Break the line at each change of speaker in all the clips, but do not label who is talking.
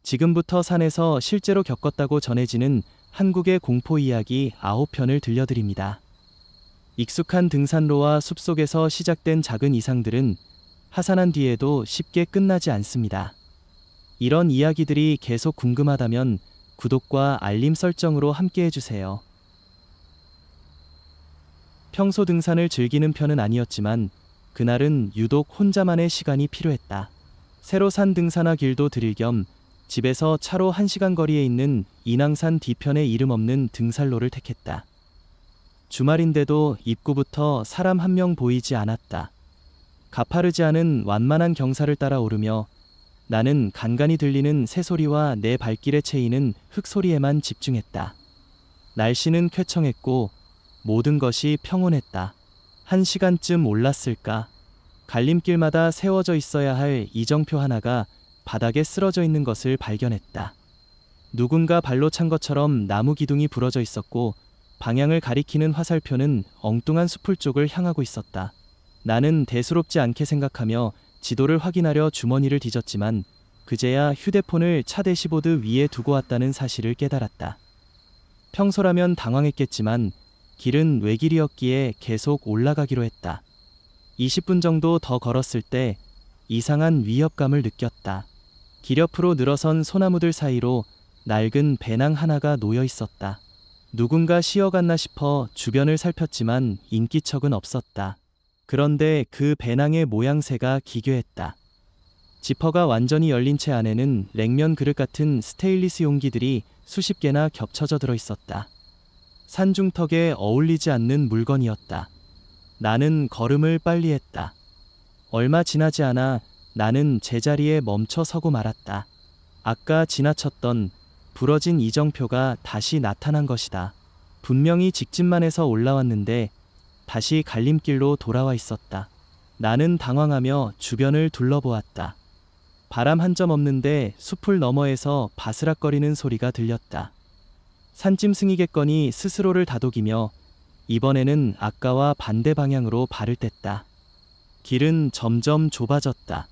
지금부터 산에서 실제로 겪었다고 전해지는 한국의 공포 이야기 9편을 들려드립니다. 익숙한 등산로와 숲속에서 시작된 작은 이상들은 하산한 뒤에도 쉽게 끝나지 않습니다. 이런 이야기들이 계속 궁금하다면 구독과 알림 설정으로 함께 해주세요. 평소 등산을 즐기는 편은 아니었지만 그날은 유독 혼자만의 시간이 필요했다. 새로 산 등산화 길도 들일 겸 집에서 차로 1시간 거리에 있는 인왕산 뒤편의 이름 없는 등산로를 택했다. 주말인데도 입구부터 사람 한 명 보이지 않았다. 가파르지 않은 완만한 경사를 따라 오르며 나는 간간히 들리는 새소리와 내 발길에 채이는 흙소리에만 집중했다. 날씨는 쾌청했고 모든 것이 평온했다. 1시간쯤 올랐을까? 갈림길마다 세워져 있어야 할 이정표 하나가 바닥에 쓰러져 있는 것을 발견했다. 누군가 발로 찬 것처럼 나무 기둥이 부러져 있었고 방향을 가리키는 화살표는 엉뚱한 숲을 쪽을 향하고 있었다. 나는 대수롭지 않게 생각하며 지도를 확인하려 주머니를 뒤졌지만 그제야 휴대폰을 차 대시보드 위에 두고 왔다는 사실을 깨달았다. 평소라면 당황했겠지만 길은 외길이었기에 계속 올라가기로 했다. 20분 정도 더 걸었을 때 이상한 위협감을 느꼈다. 길 옆으로 늘어선 소나무들 사이로 낡은 배낭 하나가 놓여 있었다. 누군가 쉬어갔나 싶어 주변을 살폈지만 인기척은 없었다. 그런데 그 배낭의 모양새가 기괴했다. 지퍼가 완전히 열린 채 안에는 냉면 그릇 같은 스테인리스 용기들이 수십 개나 겹쳐져 들어 있었다. 산중턱에 어울리지 않는 물건이었다. 나는 걸음을 빨리 했다. 얼마 지나지 않아 나는 제자리에 멈춰 서고 말았다. 아까 지나쳤던 부러진 이정표가 다시 나타난 것이다. 분명히 직진만 해서 올라왔는데 다시 갈림길로 돌아와 있었다. 나는 당황하며 주변을 둘러보았다. 바람 한 점 없는데 숲을 너머에서 바스락거리는 소리가 들렸다. 산짐승이겠거니 스스로를 다독이며 이번에는 아까와 반대 방향으로 발을 뗐다. 길은 점점 좁아졌다.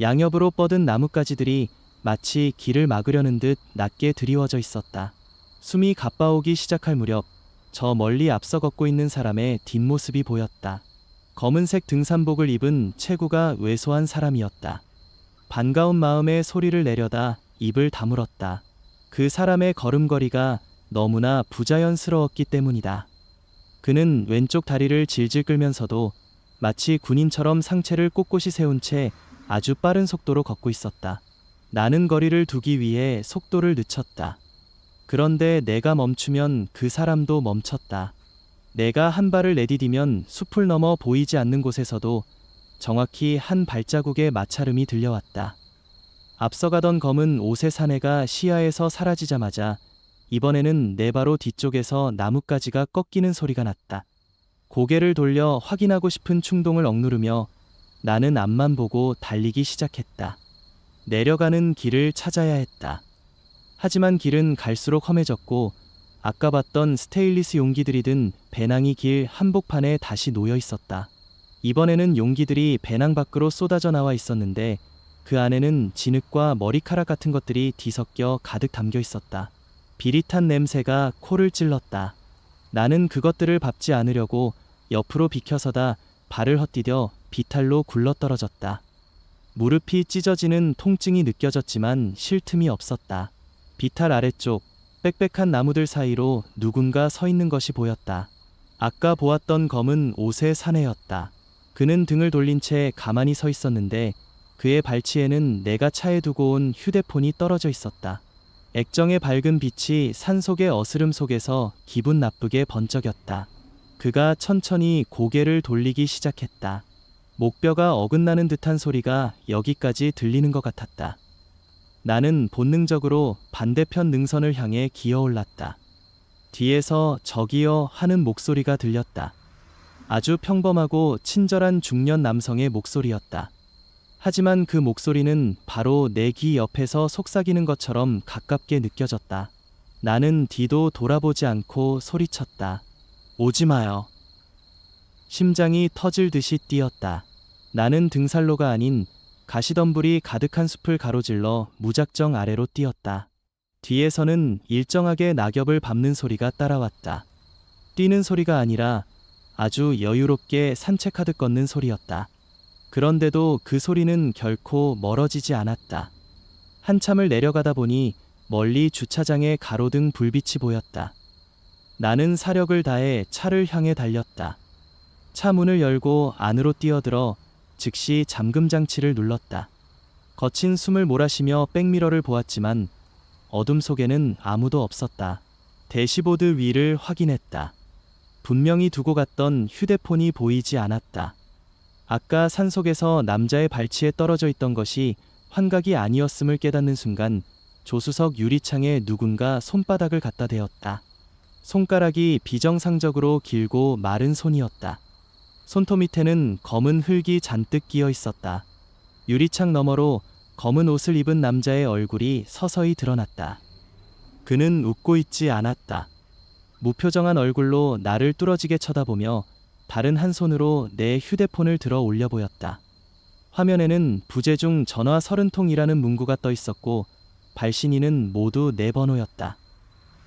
양옆으로 뻗은 나뭇가지들이 마치 길을 막으려는 듯 낮게 드리워져 있었다. 숨이 가빠오기 시작할 무렵 저 멀리 앞서 걷고 있는 사람의 뒷모습이 보였다. 검은색 등산복을 입은 체구가 왜소한 사람이었다. 반가운 마음에 소리를 내려다 입을 다물었다. 그 사람의 걸음걸이가 너무나 부자연스러웠기 때문이다. 그는 왼쪽 다리를 질질 끌면서도 마치 군인처럼 상체를 꼿꼿이 세운 채 아주 빠른 속도로 걷고 있었다. 나는 거리를 두기 위해 속도를 늦췄다. 그런데 내가 멈추면 그 사람도 멈췄다. 내가 한 발을 내디디면 숲을 넘어 보이지 않는 곳에서도 정확히 한 발자국의 마찰음이 들려왔다. 앞서가던 검은 옷의 사내가 시야에서 사라지자마자 이번에는 내 바로 뒤쪽에서 나뭇가지가 꺾이는 소리가 났다. 고개를 돌려 확인하고 싶은 충동을 억누르며 나는 앞만 보고 달리기 시작했다. 내려가는 길을 찾아야 했다. 하지만 길은 갈수록 험해졌고 아까 봤던 스테인리스 용기들이 든 배낭이 길 한복판에 다시 놓여 있었다. 이번에는 용기들이 배낭 밖으로 쏟아져 나와 있었는데 그 안에는 진흙과 머리카락 같은 것들이 뒤섞여 가득 담겨 있었다. 비릿한 냄새가 코를 찔렀다. 나는 그것들을 밟지 않으려고 옆으로 비켜서다 발을 헛디뎌 비탈로 굴러떨어졌다. 무릎이 찢어지는 통증이 느껴졌지만 쉴 틈이 없었다. 비탈 아래쪽 빽빽한 나무들 사이로 누군가 서 있는 것이 보였다. 아까 보았던 검은 옷의 사내였다. 그는 등을 돌린 채 가만히 서 있었는데 그의 발치에는 내가 차에 두고 온 휴대폰이 떨어져 있었다. 액정의 밝은 빛이 산속의 어스름 속에서 기분 나쁘게 번쩍였다. 그가 천천히 고개를 돌리기 시작했다. 목뼈가 어긋나는 듯한 소리가 여기까지 들리는 것 같았다. 나는 본능적으로 반대편 능선을 향해 기어올랐다. 뒤에서 저기요 하는 목소리가 들렸다. 아주 평범하고 친절한 중년 남성의 목소리였다. 하지만 그 목소리는 바로 내 귀 옆에서 속삭이는 것처럼 가깝게 느껴졌다. 나는 뒤도 돌아보지 않고 소리쳤다. 오지 마요. 심장이 터질 듯이 뛰었다. 나는 등산로가 아닌 가시덤불이 가득한 숲을 가로질러 무작정 아래로 뛰었다. 뒤에서는 일정하게 낙엽을 밟는 소리가 따라왔다. 뛰는 소리가 아니라 아주 여유롭게 산책하듯 걷는 소리였다. 그런데도 그 소리는 결코 멀어지지 않았다. 한참을 내려가다 보니 멀리 주차장에 가로등 불빛이 보였다. 나는 사력을 다해 차를 향해 달렸다. 차 문을 열고 안으로 뛰어들어 즉시 잠금 장치를 눌렀다. 거친 숨을 몰아쉬며 백미러를 보았지만 어둠 속에는 아무도 없었다. 대시보드 위를 확인했다. 분명히 두고 갔던 휴대폰이 보이지 않았다. 아까 산속에서 남자의 발치에 떨어져 있던 것이 환각이 아니었음을 깨닫는 순간 조수석 유리창에 누군가 손바닥을 갖다 대었다. 손가락이 비정상적으로 길고 마른 손이었다. 손톱 밑에는 검은 흙이 잔뜩 끼어 있었다. 유리창 너머로 검은 옷을 입은 남자의 얼굴이 서서히 드러났다. 그는 웃고 있지 않았다. 무표정한 얼굴로 나를 뚫어지게 쳐다보며 다른 한 손으로 내 휴대폰을 들어 올려 보였다. 화면에는 부재중 전화 30통이라는 문구가 떠 있었고 발신인은 모두 내 번호였다.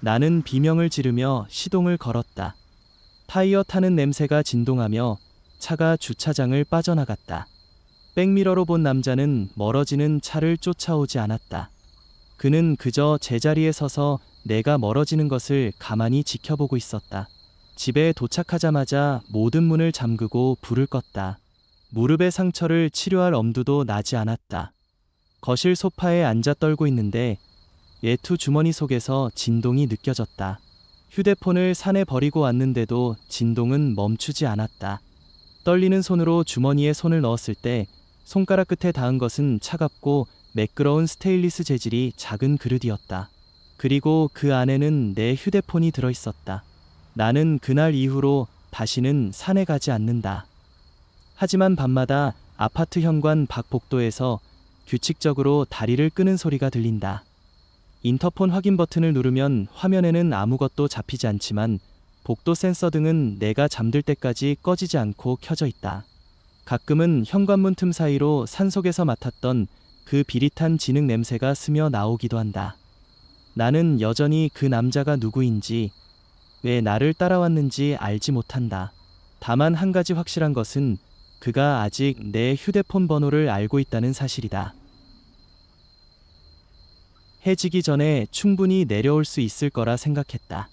나는 비명을 지르며 시동을 걸었다. 타이어 타는 냄새가 진동하며 차가 주차장을 빠져나갔다. 백미러로 본 남자는 멀어지는 차를 쫓아오지 않았다. 그는 그저 제자리에 서서 내가 멀어지는 것을 가만히 지켜보고 있었다. 집에 도착하자마자 모든 문을 잠그고 불을 껐다. 무릎의 상처를 치료할 엄두도 나지 않았다. 거실 소파에 앉아 떨고 있는데 외투 주머니 속에서 진동이 느껴졌다. 휴대폰을 산에 버리고 왔는데도 진동은 멈추지 않았다. 떨리는 손으로 주머니에 손을 넣었을 때 손가락 끝에 닿은 것은 차갑고 매끄러운 스테인리스 재질이 작은 그릇이었다. 그리고 그 안에는 내 휴대폰이 들어있었다. 나는 그날 이후로 다시는 산에 가지 않는다. 하지만 밤마다 아파트 현관 밖 복도에서 규칙적으로 다리를 끄는 소리가 들린다. 인터폰 확인 버튼을 누르면 화면에는 아무것도 잡히지 않지만 복도 센서 등은 내가 잠들 때까지 꺼지지 않고 켜져 있다. 가끔은 현관문 틈 사이로 산속에서 맡았던 그 비릿한 진흙 냄새가 스며 나오기도 한다. 나는 여전히 그 남자가 누구인지, 왜 나를 따라왔는지 알지 못한다. 다만 한 가지 확실한 것은 그가 아직 내 휴대폰 번호를 알고 있다는 사실이다. 해지기 전에 충분히 내려올 수 있을 거라 생각했다.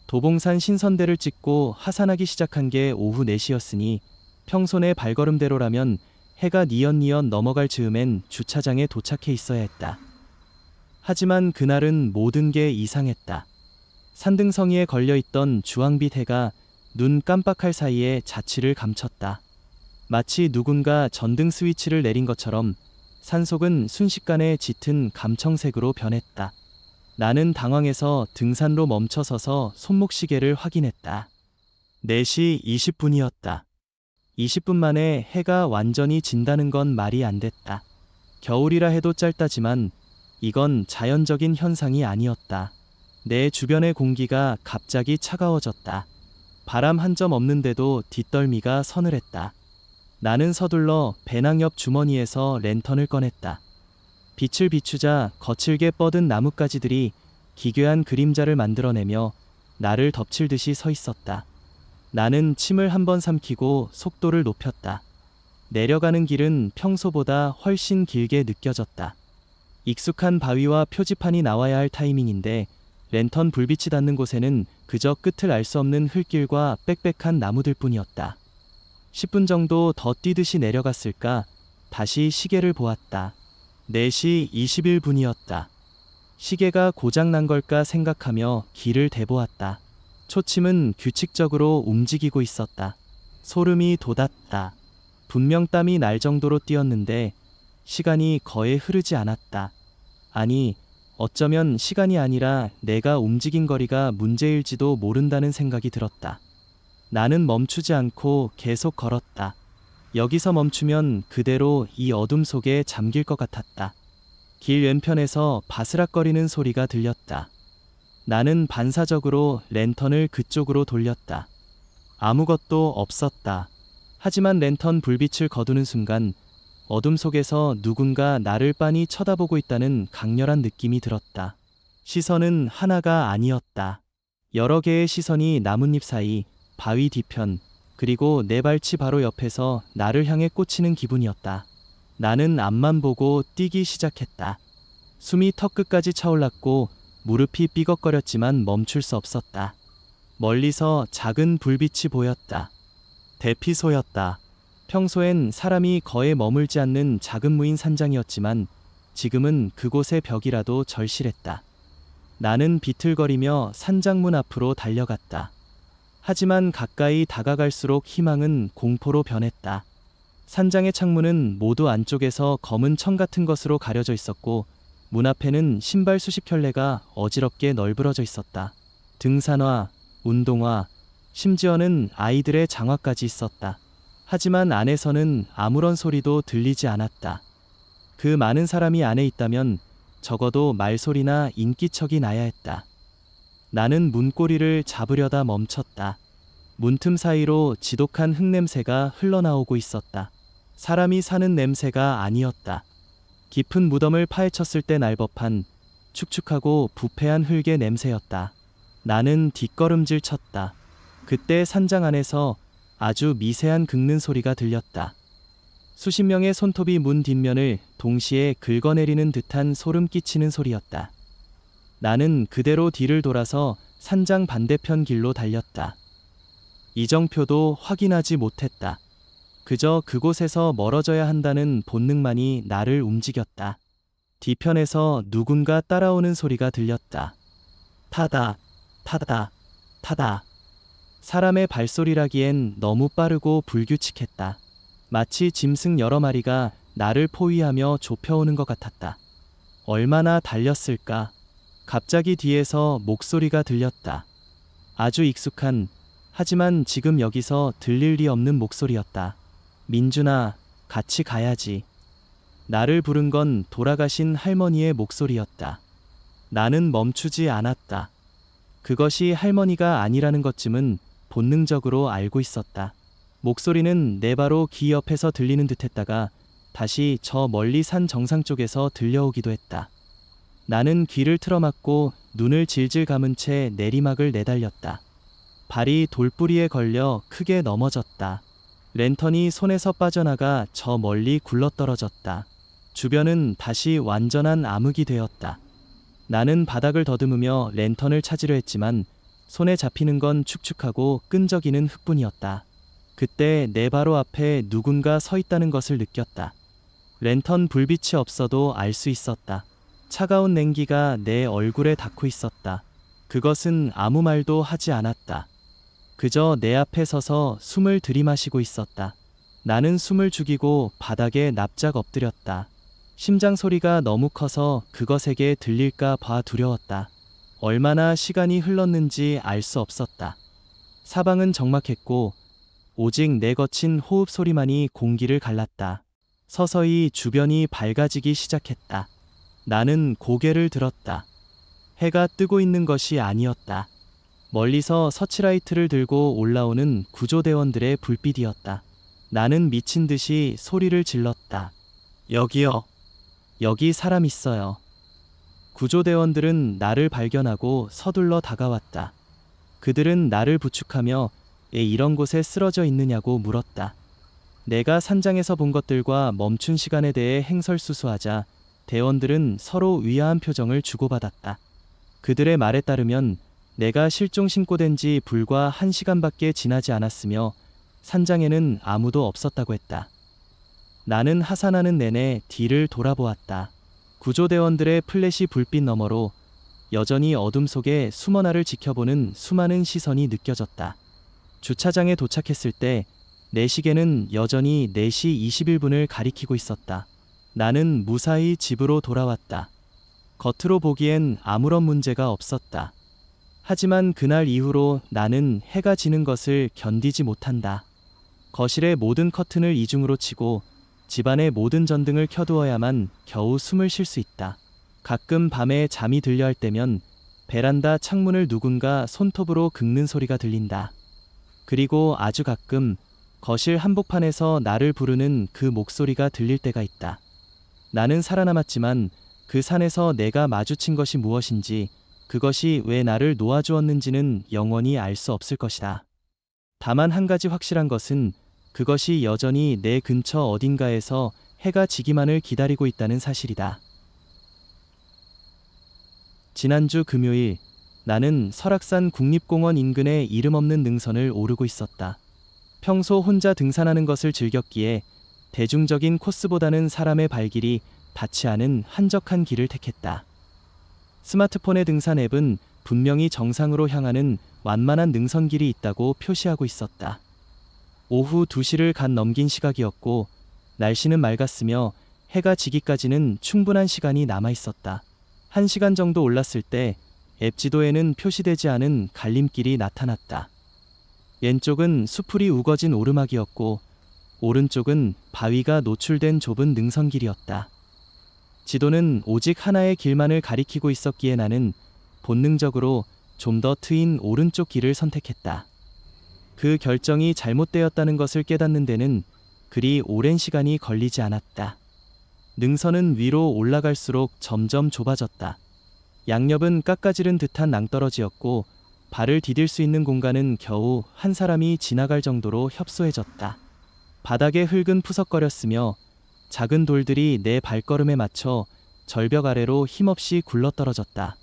도봉산 신선대를 찍고 하산하기 시작한 게 오후 4시였으니 평소 내 발걸음대로라면 해가 니언니언 넘어갈 즈음엔 주차장에 도착해 있어야 했다. 하지만 그날은 모든 게 이상했다. 산등성이에 걸려있던 주황빛 해가 눈 깜빡할 사이에 자취를 감췄다. 마치 누군가 전등 스위치를 내린 것처럼 산속은 순식간에 짙은 감청색으로 변했다. 나는 당황해서 등산로 멈춰서서 손목시계를 확인했다. 4시 20분이었다. 20분 만에 해가 완전히 진다는 건 말이 안 됐다. 겨울이라 해도 짧다지만 이건 자연적인 현상이 아니었다. 내 주변의 공기가 갑자기 차가워졌다. 바람 한 점 없는데도 뒷덜미가 서늘했다. 나는 서둘러 배낭 옆 주머니에서 랜턴을 꺼냈다. 빛을 비추자 거칠게 뻗은 나뭇가지들이 기괴한 그림자를 만들어내며 나를 덮칠 듯이 서 있었다. 나는 침을 한번 삼키고 속도를 높였다. 내려가는 길은 평소보다 훨씬 길게 느껴졌다. 익숙한 바위와 표지판이 나와야 할 타이밍인데 랜턴 불빛이 닿는 곳에는 그저 끝을 알 수 없는 흙길과 빽빽한 나무들 뿐이었다. 10분 정도 더 뛰듯이 내려갔을까 다시 시계를 보았다. 4시 21분이었다. 시계가 고장난 걸까 생각하며 길을 대보았다. 초침은 규칙적으로 움직이고 있었다. 소름이 돋았다. 분명 땀이 날 정도로 뛰었는데 시간이 거의 흐르지 않았다. 아니, 어쩌면 시간이 아니라 내가 움직인 거리가 문제일지도 모른다는 생각이 들었다. 나는 멈추지 않고 계속 걸었다. 여기서 멈추면 그대로 이 어둠 속에 잠길 것 같았다. 길 왼편에서 바스락거리는 소리가 들렸다. 나는 반사적으로 랜턴을 그쪽으로 돌렸다. 아무것도 없었다. 하지만 랜턴 불빛을 거두는 순간 어둠 속에서 누군가 나를 빤히 쳐다보고 있다는 강렬한 느낌이 들었다. 시선은 하나가 아니었다. 여러 개의 시선이 나뭇잎 사이, 바위 뒤편, 그리고 내 발치 바로 옆에서 나를 향해 꽂히는 기분이었다. 나는 앞만 보고 뛰기 시작했다. 숨이 턱끝까지 차올랐고 무릎이 삐걱거렸지만 멈출 수 없었다. 멀리서 작은 불빛이 보였다. 대피소였다. 평소엔 사람이 거의 머물지 않는 작은 무인 산장이었지만 지금은 그곳의 벽이라도 절실했다. 나는 비틀거리며 산장문 앞으로 달려갔다. 하지만 가까이 다가갈수록 희망은 공포로 변했다. 산장의 창문은 모두 안쪽에서 검은 청 같은 것으로 가려져 있었고 문 앞에는 신발 수십 켤레가 어지럽게 널브러져 있었다. 등산화, 운동화, 심지어는 아이들의 장화까지 있었다. 하지만 안에서는 아무런 소리도 들리지 않았다. 그 많은 사람이 안에 있다면 적어도 말소리나 인기척이 나야 했다. 나는 문고리를 잡으려다 멈췄다. 문틈 사이로 지독한 흙냄새가 흘러나오고 있었다. 사람이 사는 냄새가 아니었다. 깊은 무덤을 파헤쳤을 때 날 법한 축축하고 부패한 흙의 냄새였다. 나는 뒷걸음질 쳤다. 그때 산장 안에서 아주 미세한 긁는 소리가 들렸다. 수십 명의 손톱이 문 뒷면을 동시에 긁어내리는 듯한 소름 끼치는 소리였다. 나는 그대로 뒤를 돌아서 산장 반대편 길로 달렸다. 이정표도 확인하지 못했다. 그저 그곳에서 멀어져야 한다는 본능만이 나를 움직였다. 뒤편에서 누군가 따라오는 소리가 들렸다. 타다, 타다, 타다. 사람의 발소리라기엔 너무 빠르고 불규칙했다. 마치 짐승 여러 마리가 나를 포위하며 좁혀오는 것 같았다. 얼마나 달렸을까? 갑자기 뒤에서 목소리가 들렸다. 아주 익숙한, 하지만 지금 여기서 들릴 리 없는 목소리였다. 민준아, 같이 가야지. 나를 부른 건 돌아가신 할머니의 목소리였다. 나는 멈추지 않았다. 그것이 할머니가 아니라는 것쯤은 본능적으로 알고 있었다. 목소리는 내 바로 귀 옆에서 들리는 듯했다가 다시 저 멀리 산 정상 쪽에서 들려오기도 했다. 나는 귀를 틀어막고 눈을 질질 감은 채 내리막을 내달렸다. 발이 돌뿌리에 걸려 크게 넘어졌다. 랜턴이 손에서 빠져나가 저 멀리 굴러떨어졌다. 주변은 다시 완전한 암흑이 되었다. 나는 바닥을 더듬으며 랜턴을 찾으려 했지만 손에 잡히는 건 축축하고 끈적이는 흙뿐이었다. 그때 내 바로 앞에 누군가 서 있다는 것을 느꼈다. 랜턴 불빛이 없어도 알 수 있었다. 차가운 냉기가 내 얼굴에 닿고 있었다. 그것은 아무 말도 하지 않았다. 그저 내 앞에 서서 숨을 들이마시고 있었다. 나는 숨을 죽이고 바닥에 납작 엎드렸다. 심장 소리가 너무 커서 그것에게 들릴까 봐 두려웠다. 얼마나 시간이 흘렀는지 알 수 없었다. 사방은 적막했고 오직 내 거친 호흡 소리만이 공기를 갈랐다. 서서히 주변이 밝아지기 시작했다. 나는 고개를 들었다. 해가 뜨고 있는 것이 아니었다. 멀리서 서치라이트를 들고 올라오는 구조대원들의 불빛이었다. 나는 미친 듯이 소리를 질렀다. 여기요. 여기 사람 있어요. 구조대원들은 나를 발견하고 서둘러 다가왔다. 그들은 나를 부축하며 왜 이런 곳에 쓰러져 있느냐고 물었다. 내가 산장에서 본 것들과 멈춘 시간에 대해 행설수수하자 대원들은 서로 위아한 표정을 주고받았다. 그들의 말에 따르면 내가 실종 신고된 지 불과 1시간밖에 지나지 않았으며 산장에는 아무도 없었다고 했다. 나는 하산하는 내내 뒤를 돌아보았다. 구조대원들의 플래시 불빛 너머로 여전히 어둠 속에 숨어 나를 지켜보는 수많은 시선이 느껴졌다. 주차장에 도착했을 때 내 시계는 여전히 4시 21분을 가리키고 있었다. 나는 무사히 집으로 돌아왔다. 겉으로 보기엔 아무런 문제가 없었다. 하지만 그날 이후로 나는 해가 지는 것을 견디지 못한다. 거실의 모든 커튼을 이중으로 치고 집안의 모든 전등을 켜두어야만 겨우 숨을 쉴 수 있다. 가끔 밤에 잠이 들려 할 때면 베란다 창문을 누군가 손톱으로 긁는 소리가 들린다. 그리고 아주 가끔 거실 한복판에서 나를 부르는 그 목소리가 들릴 때가 있다. 나는 살아남았지만 그 산에서 내가 마주친 것이 무엇인지, 그것이 왜 나를 놓아주었는지는 영원히 알 수 없을 것이다. 다만 한 가지 확실한 것은 그것이 여전히 내 근처 어딘가에서 해가 지기만을 기다리고 있다는 사실이다. 지난주 금요일, 나는 설악산 국립공원 인근의 이름 없는 능선을 오르고 있었다. 평소 혼자 등산하는 것을 즐겼기에 대중적인 코스보다는 사람의 발길이 닿지 않은 한적한 길을 택했다. 스마트폰의 등산 앱은 분명히 정상으로 향하는 완만한 능선길이 있다고 표시하고 있었다. 오후 2시를 갓 넘긴 시각이었고 날씨는 맑았으며 해가 지기까지는 충분한 시간이 남아 있었다. 1시간 정도 올랐을 때 앱 지도에는 표시되지 않은 갈림길이 나타났다. 왼쪽은 수풀이 우거진 오르막이었고 오른쪽은 바위가 노출된 좁은 능선길이었다. 지도는 오직 하나의 길만을 가리키고 있었기에 나는 본능적으로 좀 더 트인 오른쪽 길을 선택했다. 그 결정이 잘못되었다는 것을 깨닫는 데는 그리 오랜 시간이 걸리지 않았다. 능선은 위로 올라갈수록 점점 좁아졌다. 양옆은 깎아지른 듯한 낭떠러지였고 발을 디딜 수 있는 공간은 겨우 한 사람이 지나갈 정도로 협소해졌다. 바닥에 흙은 푸석거렸으며 작은 돌들이 내 발걸음에 맞춰 절벽 아래로 힘없이 굴러떨어졌다.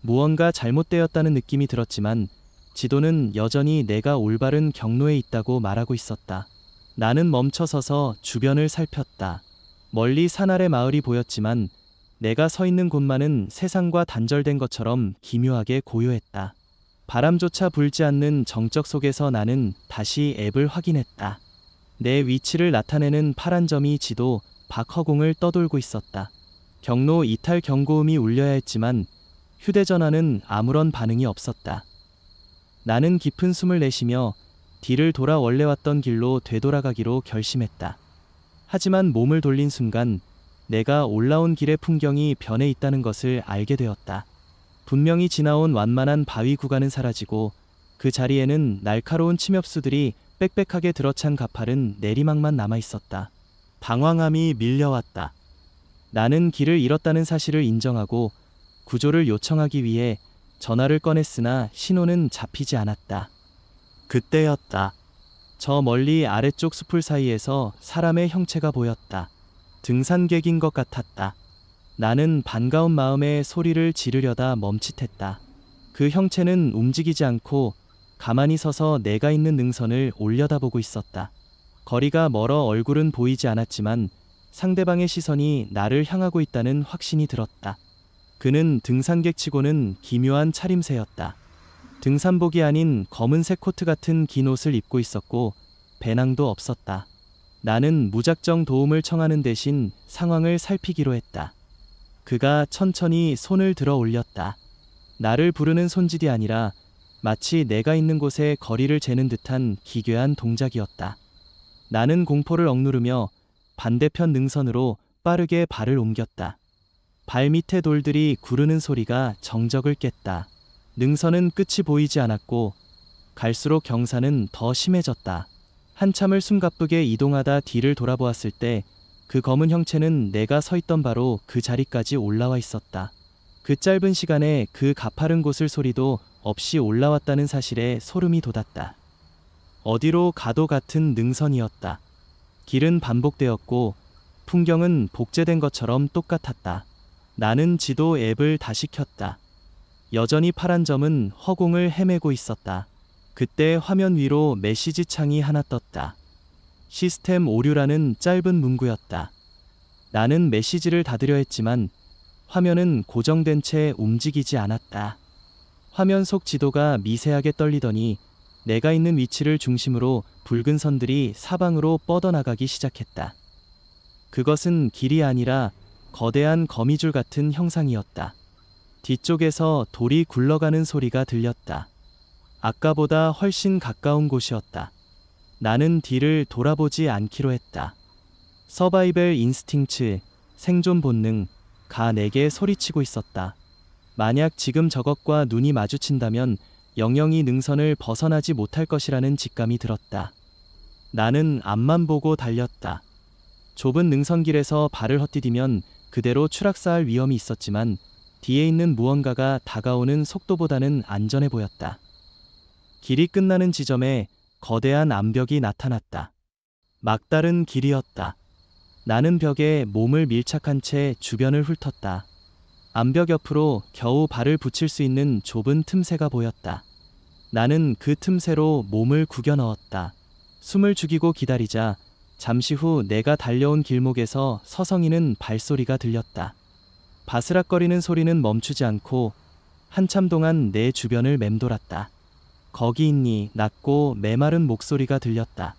무언가 잘못되었다는 느낌이 들었지만 지도는 여전히 내가 올바른 경로에 있다고 말하고 있었다. 나는 멈춰서서 주변을 살폈다. 멀리 산 아래 마을이 보였지만 내가 서 있는 곳만은 세상과 단절된 것처럼 기묘하게 고요했다. 바람조차 불지 않는 정적 속에서 나는 다시 앱을 확인했다. 내 위치를 나타내는 파란 점이 지도 밖 허공을 떠돌고 있었다. 경로 이탈 경고음이 울려야 했지만 휴대전화는 아무런 반응이 없었다. 나는 깊은 숨을 내쉬며 뒤를 돌아 원래 왔던 길로 되돌아가기로 결심했다. 하지만 몸을 돌린 순간 내가 올라온 길의 풍경이 변해 있다는 것을 알게 되었다. 분명히 지나온 완만한 바위 구간은 사라지고 그 자리에는 날카로운 침엽수들이 빽빽하게 들어찬 가파른 내리막만 남아 있었다. 방황함이 밀려왔다. 나는 길을 잃었다는 사실을 인정하고 구조를 요청하기 위해 전화를 꺼냈으나 신호는 잡히지 않았다. 그때였다. 저 멀리 아래쪽 수풀 사이에서 사람의 형체가 보였다. 등산객인 것 같았다. 나는 반가운 마음에 소리를 지르려다 멈칫했다. 그 형체는 움직이지 않고 가만히 서서 내가 있는 능선을 올려다보고 있었다. 거리가 멀어 얼굴은 보이지 않았지만 상대방의 시선이 나를 향하고 있다는 확신이 들었다. 그는 등산객치고는 기묘한 차림새였다. 등산복이 아닌 검은색 코트 같은 긴 옷을 입고 있었고 배낭도 없었다. 나는 무작정 도움을 청하는 대신 상황을 살피기로 했다. 그가 천천히 손을 들어 올렸다. 나를 부르는 손짓이 아니라 마치 내가 있는 곳에 거리를 재는 듯한 기괴한 동작이었다. 나는 공포를 억누르며 반대편 능선으로 빠르게 발을 옮겼다. 발 밑에 돌들이 구르는 소리가 정적을 깼다. 능선은 끝이 보이지 않았고 갈수록 경사는 더 심해졌다. 한참을 숨가쁘게 이동하다 뒤를 돌아보았을 때 그 검은 형체는 내가 서 있던 바로 그 자리까지 올라와 있었다. 그 짧은 시간에 그 가파른 곳을 소리도 없이 올라왔다는 사실에 소름이 돋았다. 어디로 가도 같은 능선이었다. 길은 반복되었고 풍경은 복제된 것처럼 똑같았다. 나는 지도 앱을 다시 켰다. 여전히 파란 점은 허공을 헤매고 있었다. 그때 화면 위로 메시지 창이 하나 떴다. 시스템 오류라는 짧은 문구였다. 나는 메시지를 닫으려 했지만 화면은 고정된 채 움직이지 않았다. 화면 속 지도가 미세하게 떨리더니 내가 있는 위치를 중심으로 붉은 선들이 사방으로 뻗어나가기 시작했다. 그것은 길이 아니라 거대한 거미줄 같은 형상이었다. 뒤쪽에서 돌이 굴러가는 소리가 들렸다. 아까보다 훨씬 가까운 곳이었다. 나는 뒤를 돌아보지 않기로 했다. 서바이벌 인스팅츠, 생존 본능가 내게 소리치고 있었다. 만약 지금 저것과 눈이 마주친다면 영영이 능선을 벗어나지 못할 것이라는 직감이 들었다. 나는 앞만 보고 달렸다. 좁은 능선길에서 발을 헛디디면 그대로 추락사할 위험이 있었지만 뒤에 있는 무언가가 다가오는 속도보다는 안전해 보였다. 길이 끝나는 지점에 거대한 암벽이 나타났다. 막다른 길이었다. 나는 벽에 몸을 밀착한 채 주변을 훑었다. 암벽 옆으로 겨우 발을 붙일 수 있는 좁은 틈새가 보였다. 나는 그 틈새로 몸을 구겨 넣었다. 숨을 죽이고 기다리자 잠시 후 내가 달려온 길목에서 서성이는 발소리가 들렸다. 바스락거리는 소리는 멈추지 않고 한참 동안 내 주변을 맴돌았다. 거기 있니? 낮고 메마른 목소리가 들렸다.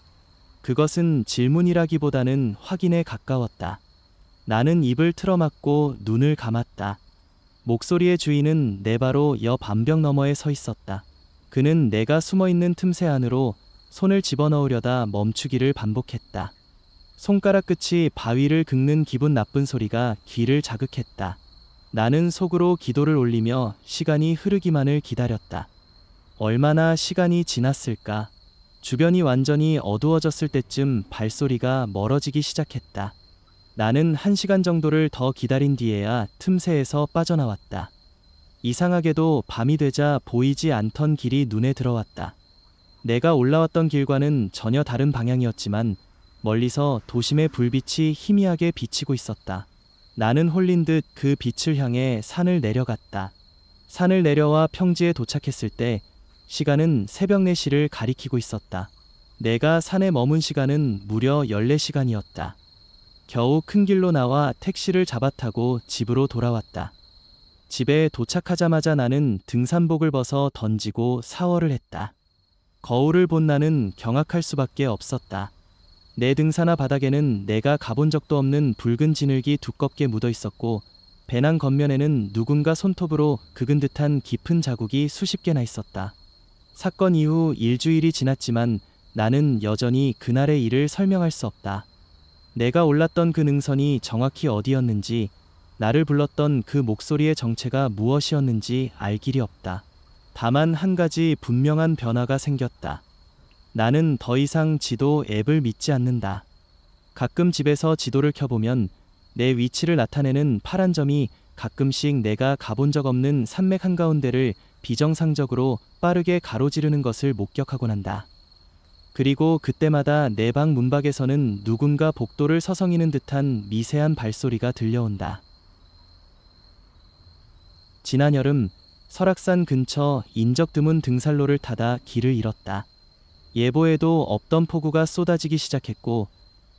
그것은 질문이라기보다는 확인에 가까웠다. 나는 입을 틀어막고 눈을 감았다. 목소리의 주인은 내 바로 옆 암벽 너머에 서 있었다. 그는 내가 숨어있는 틈새 안으로 손을 집어넣으려다 멈추기를 반복했다. 손가락 끝이 바위를 긁는 기분 나쁜 소리가 귀를 자극했다. 나는 속으로 기도를 올리며 시간이 흐르기만을 기다렸다. 얼마나 시간이 지났을까? 주변이 완전히 어두워졌을 때쯤 발소리가 멀어지기 시작했다. 나는 1시간 정도를 더 기다린 뒤에야 틈새에서 빠져나왔다. 이상하게도 밤이 되자 보이지 않던 길이 눈에 들어왔다. 내가 올라왔던 길과는 전혀 다른 방향이었지만 멀리서 도심의 불빛이 희미하게 비치고 있었다. 나는 홀린 듯 그 빛을 향해 산을 내려갔다. 산을 내려와 평지에 도착했을 때 시간은 새벽 4시를 가리키고 있었다. 내가 산에 머문 시간은 무려 14시간이었다. 겨우 큰 길로 나와 택시를 잡아타고 집으로 돌아왔다. 집에 도착하자마자 나는 등산복을 벗어 던지고 샤워를 했다. 거울을 본 나는 경악할 수밖에 없었다. 내 등산화 바닥에는 내가 가본 적도 없는 붉은 진흙이 두껍게 묻어 있었고 배낭 겉면에는 누군가 손톱으로 긁은 듯한 깊은 자국이 수십 개나 있었다. 사건 이후 일주일이 지났지만 나는 여전히 그날의 일을 설명할 수 없다. 내가 올랐던 그 능선이 정확히 어디였는지, 나를 불렀던 그 목소리의 정체가 무엇이었는지 알 길이 없다. 다만 한 가지 분명한 변화가 생겼다. 나는 더 이상 지도 앱을 믿지 않는다. 가끔 집에서 지도를 켜보면 내 위치를 나타내는 파란 점이 가끔씩 내가 가본 적 없는 산맥 한가운데를 비정상적으로 빠르게 가로지르는 것을 목격하곤 한다. 그리고 그때마다 내 방 문밖에서는 누군가 복도를 서성이는 듯한 미세한 발소리가 들려온다. 지난 여름 설악산 근처 인적 드문 등산로를 타다 길을 잃었다. 예보에도 없던 폭우가 쏟아지기 시작했고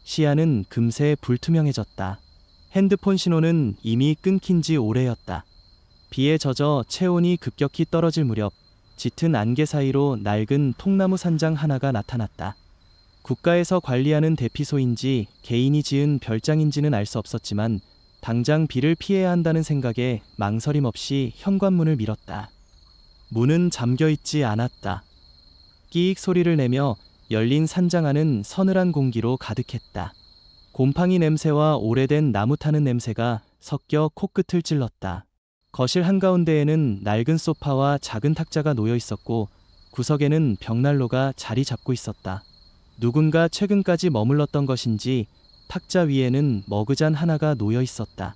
시야는 금세 불투명해졌다. 핸드폰 신호는 이미 끊긴 지 오래였다. 비에 젖어 체온이 급격히 떨어질 무렵 짙은 안개 사이로 낡은 통나무 산장 하나가 나타났다. 국가에서 관리하는 대피소인지 개인이 지은 별장인지는 알 수 없었지만 당장 비를 피해야 한다는 생각에 망설임 없이 현관문을 밀었다. 문은 잠겨있지 않았다. 끼익 소리를 내며 열린 산장 안은 서늘한 공기로 가득했다. 곰팡이 냄새와 오래된 나무 타는 냄새가 섞여 코끝을 찔렀다. 거실 한가운데에는 낡은 소파와 작은 탁자가 놓여 있었고 구석에는 벽난로가 자리 잡고 있었다. 누군가 최근까지 머물렀던 것인지 탁자 위에는 머그잔 하나가 놓여 있었다.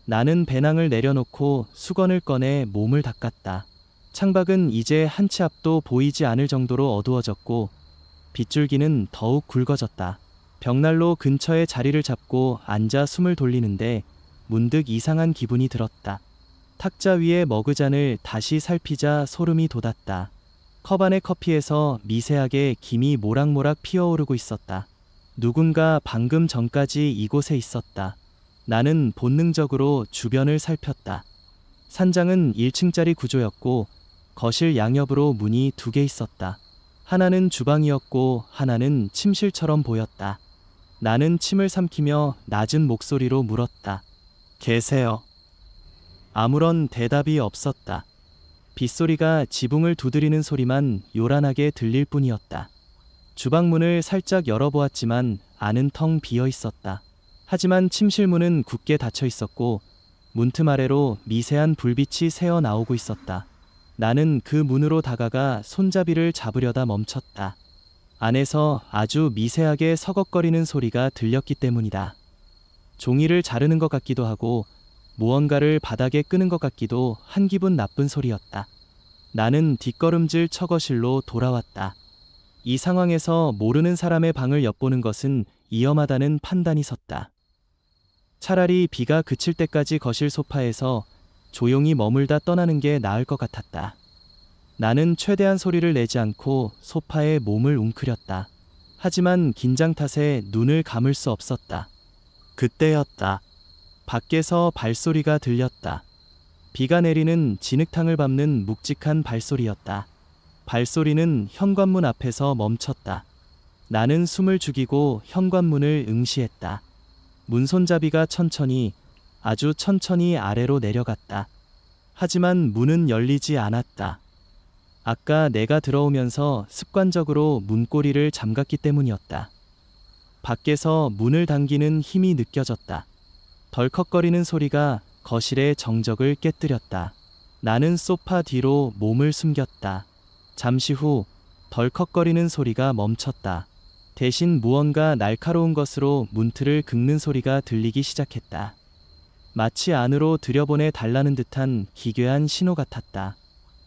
나는 배낭을 내려놓고 수건을 꺼내 몸을 닦았다. 창밖은 이제 한 치 앞도 보이지 않을 정도로 어두워졌고 빗줄기는 더욱 굵어졌다. 벽난로 근처에 자리를 잡고 앉아 숨을 돌리는데 문득 이상한 기분이 들었다. 탁자 위에 머그잔을 다시 살피자 소름이 돋았다. 컵 안의 커피에서 미세하게 김이 모락모락 피어오르고 있었다. 누군가 방금 전까지 이곳에 있었다. 나는 본능적으로 주변을 살폈다. 산장은 1층짜리 구조였고 거실 양옆으로 문이 2개 있었다. 하나는 주방이었고 하나는 침실처럼 보였다. 나는 침을 삼키며 낮은 목소리로 물었다. 계세요? 아무런 대답이 없었다. 빗소리가 지붕을 두드리는 소리만 요란하게 들릴 뿐이었다. 주방 문을 살짝 열어보았지만 안은 텅 비어 있었다. 하지만 침실 문은 굳게 닫혀 있었고 문틈 아래로 미세한 불빛이 새어 나오고 있었다. 나는 그 문으로 다가가 손잡이를 잡으려다 멈췄다. 안에서 아주 미세하게 서걱거리는 소리가 들렸기 때문이다. 종이를 자르는 것 같기도 하고 무언가를 바닥에 끄는 것 같기도 한 기분 나쁜 소리였다. 나는 뒷걸음질 처거실로 돌아왔다. 이 상황에서 모르는 사람의 방을 엿보는 것은 위험하다는 판단이 섰다. 차라리 비가 그칠 때까지 거실 소파에서 조용히 머물다 떠나는 게 나을 것 같았다. 나는 최대한 소리를 내지 않고 소파에 몸을 웅크렸다. 하지만 긴장 탓에 눈을 감을 수 없었다. 그때였다. 밖에서 발소리가 들렸다. 비가 내리는 진흙탕을 밟는 묵직한 발소리였다. 발소리는 현관문 앞에서 멈췄다. 나는 숨을 죽이고 현관문을 응시했다. 문손잡이가 천천히, 아주 천천히 아래로 내려갔다. 하지만 문은 열리지 않았다. 아까 내가 들어오면서 습관적으로 문고리를 잠갔기 때문이었다. 밖에서 문을 당기는 힘이 느껴졌다. 덜컥거리는 소리가 거실의 정적을 깨뜨렸다. 나는 소파 뒤로 몸을 숨겼다. 잠시 후 덜컥거리는 소리가 멈췄다. 대신 무언가 날카로운 것으로 문틀을 긁는 소리가 들리기 시작했다. 마치 안으로 들여보내 달라는 듯한 기괴한 신호 같았다.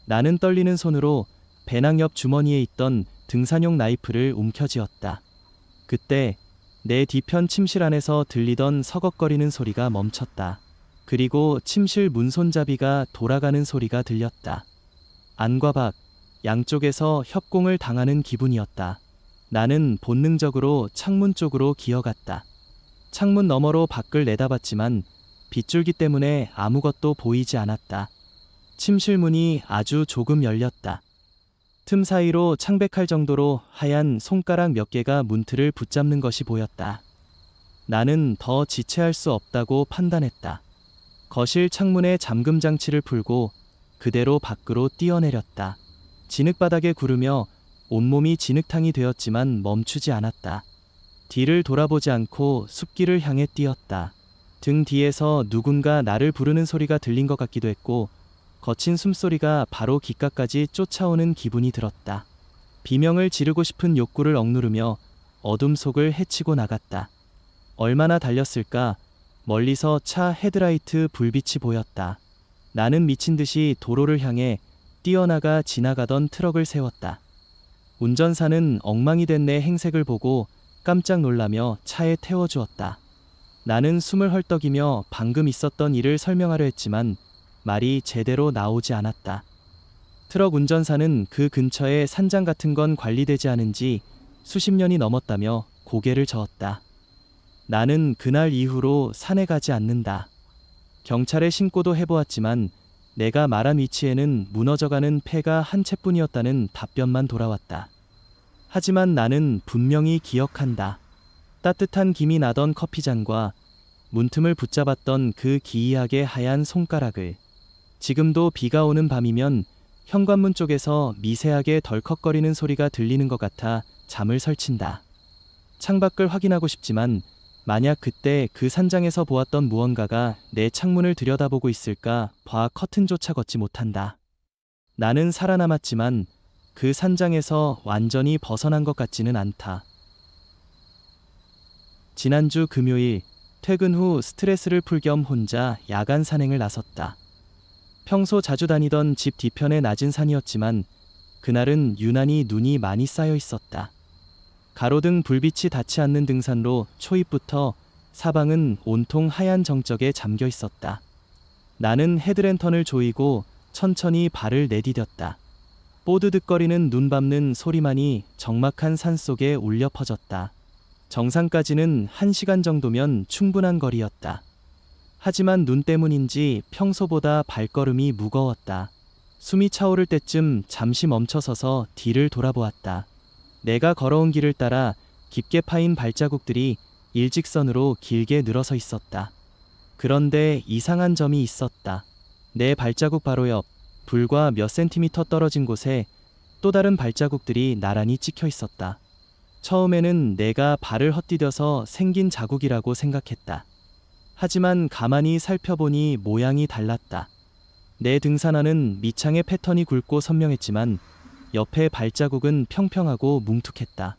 나는 떨리는 손으로 배낭 옆 주머니에 있던 등산용 나이프를 움켜쥐었다. 그때 내 뒤편 침실 안에서 들리던 서걱거리는 소리가 멈췄다. 그리고 침실 문손잡이가 돌아가는 소리가 들렸다. 안과 밖, 양쪽에서 협공을 당하는 기분이었다. 나는 본능적으로 창문 쪽으로 기어갔다. 창문 너머로 밖을 내다봤지만 빗줄기 때문에 아무것도 보이지 않았다. 침실 문이 아주 조금 열렸다. 틈 사이로 창백할 정도로 하얀 손가락 몇 개가 문틀을 붙잡는 것이 보였다. 나는 더 지체할 수 없다고 판단했다. 거실 창문의 잠금 장치를 풀고 그대로 밖으로 뛰어내렸다. 진흙바닥에 구르며 온몸이 진흙탕이 되었지만 멈추지 않았다. 뒤를 돌아보지 않고 숲길을 향해 뛰었다. 등 뒤에서 누군가 나를 부르는 소리가 들린 것 같기도 했고 거친 숨소리가 바로 귓가까지 쫓아오는 기분이 들었다. 비명을 지르고 싶은 욕구를 억누르며 어둠 속을 헤치고 나갔다. 얼마나 달렸을까? 멀리서 차 헤드라이트 불빛이 보였다. 나는 미친 듯이 도로를 향해 뛰어나가 지나가던 트럭을 세웠다. 운전사는 엉망이 된 내 행색을 보고 깜짝 놀라며 차에 태워주었다. 나는 숨을 헐떡이며 방금 있었던 일을 설명하려 했지만 말이 제대로 나오지 않았다. 트럭 운전사는 그 근처에 산장 같은 건 관리되지 않은 지 수십 년이 넘었다며 고개를 저었다. 나는 그날 이후로 산에 가지 않는다. 경찰에 신고도 해보았지만 내가 말한 위치에는 무너져가는 폐가 한 채뿐이었다는 답변만 돌아왔다. 하지만 나는 분명히 기억한다. 따뜻한 김이 나던 커피잔과 문틈을 붙잡았던 그 기이하게 하얀 손가락을. 지금도 비가 오는 밤이면 현관문 쪽에서 미세하게 덜컥거리는 소리가 들리는 것 같아 잠을 설친다. 창밖을 확인하고 싶지만 만약 그때 그 산장에서 보았던 무언가가 내 창문을 들여다보고 있을까 봐 커튼조차 걷지 못한다. 나는 살아남았지만 그 산장에서 완전히 벗어난 것 같지는 않다. 지난주 금요일 퇴근 후 스트레스를 풀 겸 혼자 야간 산행을 나섰다. 평소 자주 다니던 집 뒤편의 낮은 산이었지만 그날은 유난히 눈이 많이 쌓여 있었다. 가로등 불빛이 닿지 않는 등산로 초입부터 사방은 온통 하얀 정적에 잠겨 있었다. 나는 헤드랜턴을 조이고 천천히 발을 내디뎠다. 뽀드득거리는 눈 밟는 소리만이 적막한 산속에 울려 퍼졌다. 정상까지는 1시간 정도면 충분한 거리였다. 하지만 눈 때문인지 평소보다 발걸음이 무거웠다. 숨이 차오를 때쯤 잠시 멈춰서서 뒤를 돌아보았다. 내가 걸어온 길을 따라 깊게 파인 발자국들이 일직선으로 길게 늘어서 있었다. 그런데 이상한 점이 있었다. 내 발자국 바로 옆, 불과 몇 센티미터 떨어진 곳에 또 다른 발자국들이 나란히 찍혀 있었다. 처음에는 내가 발을 헛디뎌서 생긴 자국이라고 생각했다. 하지만 가만히 살펴보니 모양이 달랐다. 내 등산화는 밑창의 패턴이 굵고 선명했지만 옆에 발자국은 평평하고 뭉툭했다.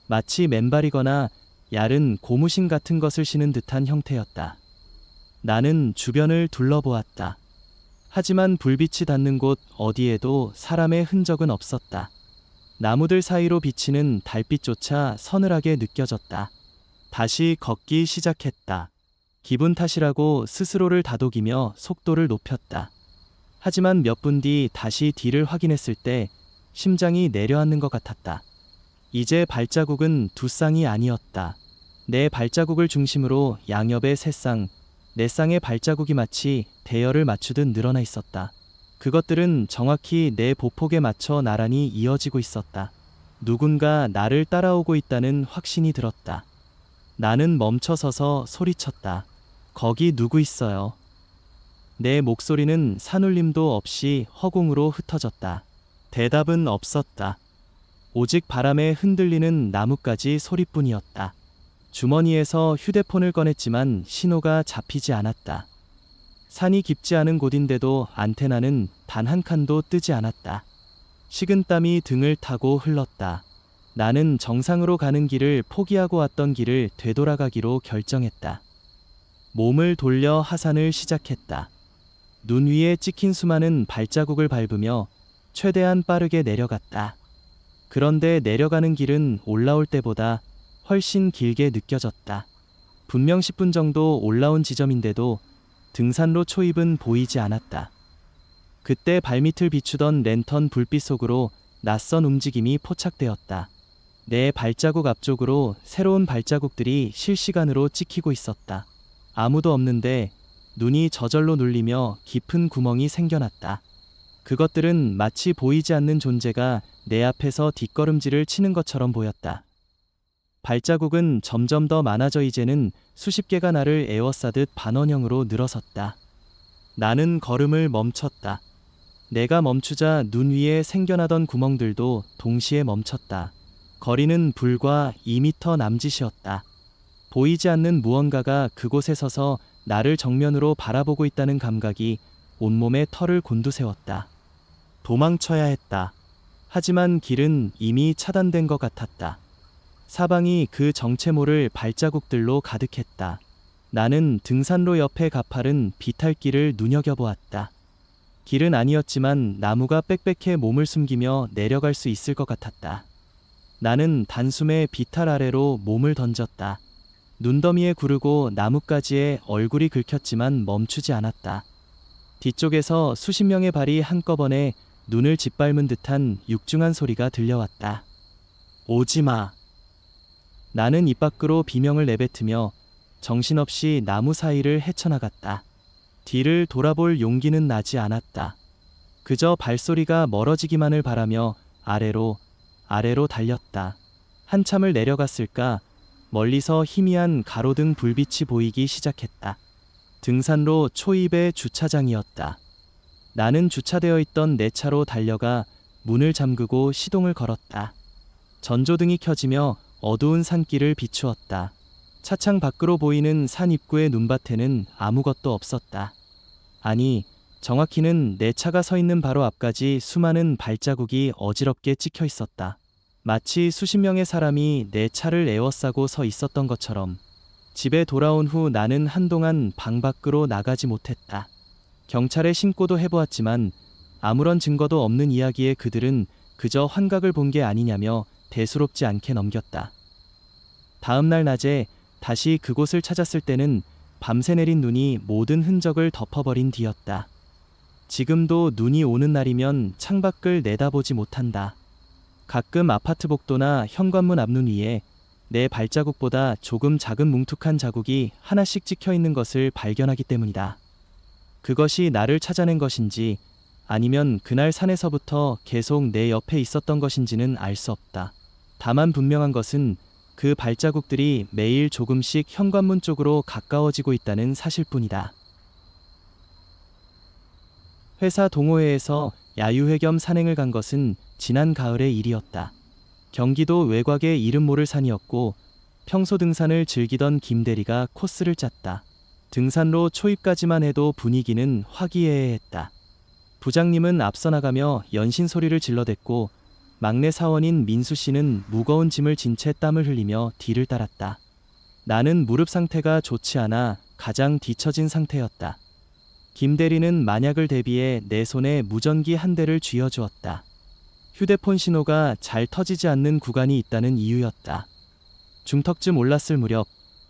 마치 맨발이거나 얇은 고무신 같은 것을 신은 듯한 형태였다. 나는 주변을 둘러보았다. 하지만 불빛이 닿는 곳 어디에도 사람의 흔적은 없었다. 나무들 사이로 비치는 달빛조차 서늘하게 느껴졌다. 다시 걷기 시작했다. 기분 탓이라고 스스로를 다독이며 속도를 높였다. 하지만 몇 분 뒤 다시 뒤를 확인했을 때 심장이 내려앉는 것 같았다. 이제 발자국은 두 쌍이 아니었다. 내 발자국을 중심으로 양옆의 세 쌍, 네 쌍의 발자국이 마치 대열을 맞추듯 늘어나 있었다. 그것들은 정확히 내 보폭에 맞춰 나란히 이어지고 있었다. 누군가 나를 따라오고 있다는 확신이 들었다. 나는 멈춰서서 소리쳤다. 거기 누구 있어요? 내 목소리는 산울림도 없이 허공으로 흩어졌다. 대답은 없었다. 오직 바람에 흔들리는 나뭇가지 소리뿐이었다. 주머니에서 휴대폰을 꺼냈지만 신호가 잡히지 않았다. 산이 깊지 않은 곳인데도 안테나는 단 한 칸도 뜨지 않았다. 식은땀이 등을 타고 흘렀다. 나는 정상으로 가는 길을 포기하고 왔던 길을 되돌아가기로 결정했다. 몸을 돌려 하산을 시작했다. 눈 위에 찍힌 수많은 발자국을 밟으며 최대한 빠르게 내려갔다. 그런데 내려가는 길은 올라올 때보다 훨씬 길게 느껴졌다. 분명 10분 정도 올라온 지점인데도 등산로 초입은 보이지 않았다. 그때 발밑을 비추던 랜턴 불빛 속으로 낯선 움직임이 포착되었다. 내 발자국 앞쪽으로 새로운 발자국들이 실시간으로 찍히고 있었다. 아무도 없는데 눈이 저절로 눌리며 깊은 구멍이 생겨났다. 그것들은 마치 보이지 않는 존재가 내 앞에서 뒷걸음질을 치는 것처럼 보였다. 발자국은 점점 더 많아져 이제는 수십 개가 나를 에워싸듯 반원형으로 늘어섰다. 나는 걸음을 멈췄다. 내가 멈추자 눈 위에 생겨나던 구멍들도 동시에 멈췄다. 거리는 불과 2미터 남짓이었다. 보이지 않는 무언가가 그곳에 서서 나를 정면으로 바라보고 있다는 감각이 온몸에 털을 곤두세웠다. 도망쳐야 했다. 하지만 길은 이미 차단된 것 같았다. 사방이 그 정체모를 발자국들로 가득했다. 나는 등산로 옆의 가파른 비탈길을 눈여겨보았다. 길은 아니었지만 나무가 빽빽해 몸을 숨기며 내려갈 수 있을 것 같았다. 나는 단숨에 비탈 아래로 몸을 던졌다. 눈더미에 구르고 나뭇가지에 얼굴이 긁혔지만 멈추지 않았다. 뒤쪽에서 수십 명의 발이 한꺼번에 눈을 짓밟은 듯한 육중한 소리가 들려왔다. 오지마. 나는 입 밖으로 비명을 내뱉으며 정신없이 나무 사이를 헤쳐나갔다. 뒤를 돌아볼 용기는 나지 않았다. 그저 발소리가 멀어지기만을 바라며 아래로 달렸다. 한참을 내려갔을까 멀리서 희미한 가로등 불빛이 보이기 시작했다. 등산로 초입의 주차장이었다. 나는 주차되어 있던 내 차로 달려가 문을 잠그고 시동을 걸었다. 전조등이 켜지며 어두운 산길을 비추었다. 차창 밖으로 보이는 산 입구의 눈밭에는 아무것도 없었다. 아니, 정확히는 내 차가 서 있는 바로 앞까지 수많은 발자국이 어지럽게 찍혀 있었다. 마치 수십 명의 사람이 내 차를 에워싸고 서 있었던 것처럼. 집에 돌아온 후 나는 한동안 방 밖으로 나가지 못했다. 경찰에 신고도 해보았지만 아무런 증거도 없는 이야기에 그들은 그저 환각을 본 게 아니냐며 대수롭지 않게 넘겼다. 다음 날 낮에 다시 그곳을 찾았을 때는 밤새 내린 눈이 모든 흔적을 덮어버린 뒤였다. 지금도 눈이 오는 날이면 창밖을 내다보지 못한다. 가끔 아파트 복도나 현관문 앞눈 위에 내 발자국보다 조금 작은 뭉툭한 자국이 하나씩 찍혀 있는 것을 발견하기 때문이다. 그것이 나를 찾아낸 것인지 아니면 그날 산에서부터 계속 내 옆에 있었던 것인지는 알 수 없다. 다만 분명한 것은 그 발자국들이 매일 조금씩 현관문 쪽으로 가까워지고 있다는 사실뿐이다. 회사 동호회에서 야유회 겸 산행을 간 것은 지난 가을의 일이었다. 경기도 외곽의 이름 모를 산이었고 평소 등산을 즐기던 김대리가 코스를 짰다. 등산로 초입까지만 해도 분위기는 화기애애했다. 부장님은 앞서 나가며 연신 소리를 질러댔고 막내 사원인 민수 씨는 무거운 짐을 진 채 땀을 흘리며 뒤를 따랐다. 나는 무릎 상태가 좋지 않아 가장 뒤처진 상태였다. 김 대리는 만약을 대비해 내 손에 무전기 한 대를 쥐어주었다. 휴대폰 신호가 잘 터지지 않는 구간이 있다는 이유였다. 중턱쯤 올랐을 무렵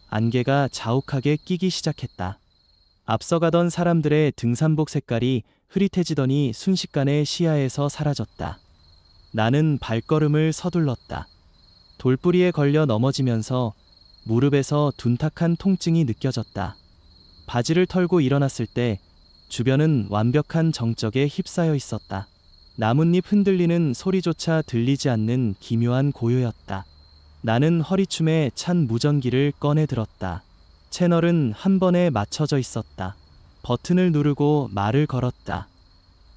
안개가 자욱하게 끼기 시작했다. 앞서가던 사람들의 등산복 색깔이 흐릿해지더니 순식간에 시야에서 사라졌다. 나는 발걸음을 서둘렀다. 돌뿌리에 걸려 넘어지면서 무릎에서 둔탁한 통증이 느껴졌다. 바지를 털고 일어났을 때 주변은 완벽한 정적에 휩싸여 있었다. 나뭇잎 흔들리는 소리조차 들리지 않는 기묘한 고요였다. 나는 허리춤에 찬 무전기를 꺼내 들었다. 채널은 한 번에 맞춰져 있었다. 버튼을 누르고 말을 걸었다.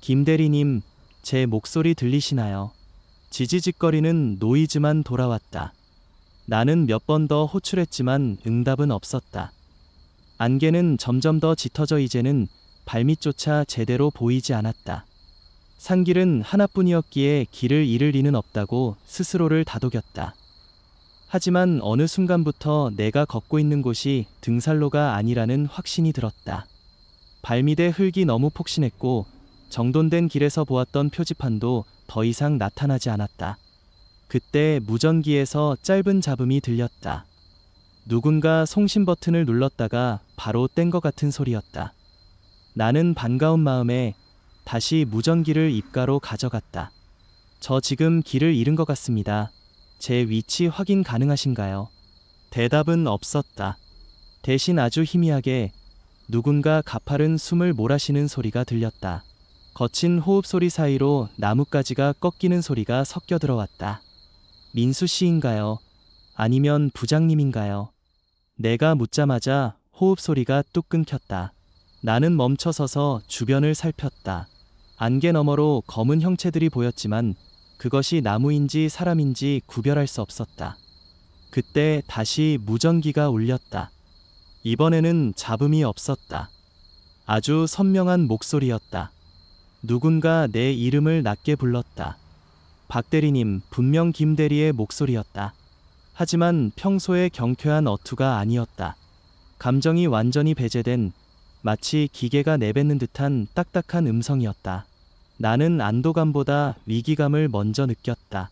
김 대리님, 제 목소리 들리시나요? 지지직거리는 노이즈만 돌아왔다. 나는 몇 번 더 호출했지만 응답은 없었다. 안개는 점점 더 짙어져 이제는 발밑조차 제대로 보이지 않았다. 산길은 하나뿐이었기에 길을 잃을 리는 없다고 스스로를 다독였다. 하지만 어느 순간부터 내가 걷고 있는 곳이 등산로가 아니라는 확신이 들었다. 발밑에 흙이 너무 폭신했고 정돈된 길에서 보았던 표지판도 더 이상 나타나지 않았다. 그때 무전기에서 짧은 잡음이 들렸다. 누군가 송신 버튼을 눌렀다가 바로 뗀 것 같은 소리였다. 나는 반가운 마음에 다시 무전기를 입가로 가져갔다. 저 지금 길을 잃은 것 같습니다. 제 위치 확인 가능하신가요? 대답은 없었다. 대신 아주 희미하게 누군가 가파른 숨을 몰아쉬는 소리가 들렸다. 거친 호흡 소리 사이로 나뭇가지가 꺾이는 소리가 섞여 들어왔다. 민수 씨인가요? 아니면 부장님인가요? 내가 묻자마자 호흡 소리가 뚝 끊겼다. 나는 멈춰서서 주변을 살폈다. 안개 너머로 검은 형체들이 보였지만 그것이 나무인지 사람인지 구별할 수 없었다. 그때 다시 무전기가 울렸다. 이번에는 잡음이 없었다. 아주 선명한 목소리였다. 누군가 내 이름을 낮게 불렀다. 박 대리님, 분명 김 대리의 목소리였다. 하지만 평소의 경쾌한 어투가 아니었다. 감정이 완전히 배제된 마치 기계가 내뱉는 듯한 딱딱한 음성이었다. 나는 안도감보다 위기감을 먼저 느꼈다.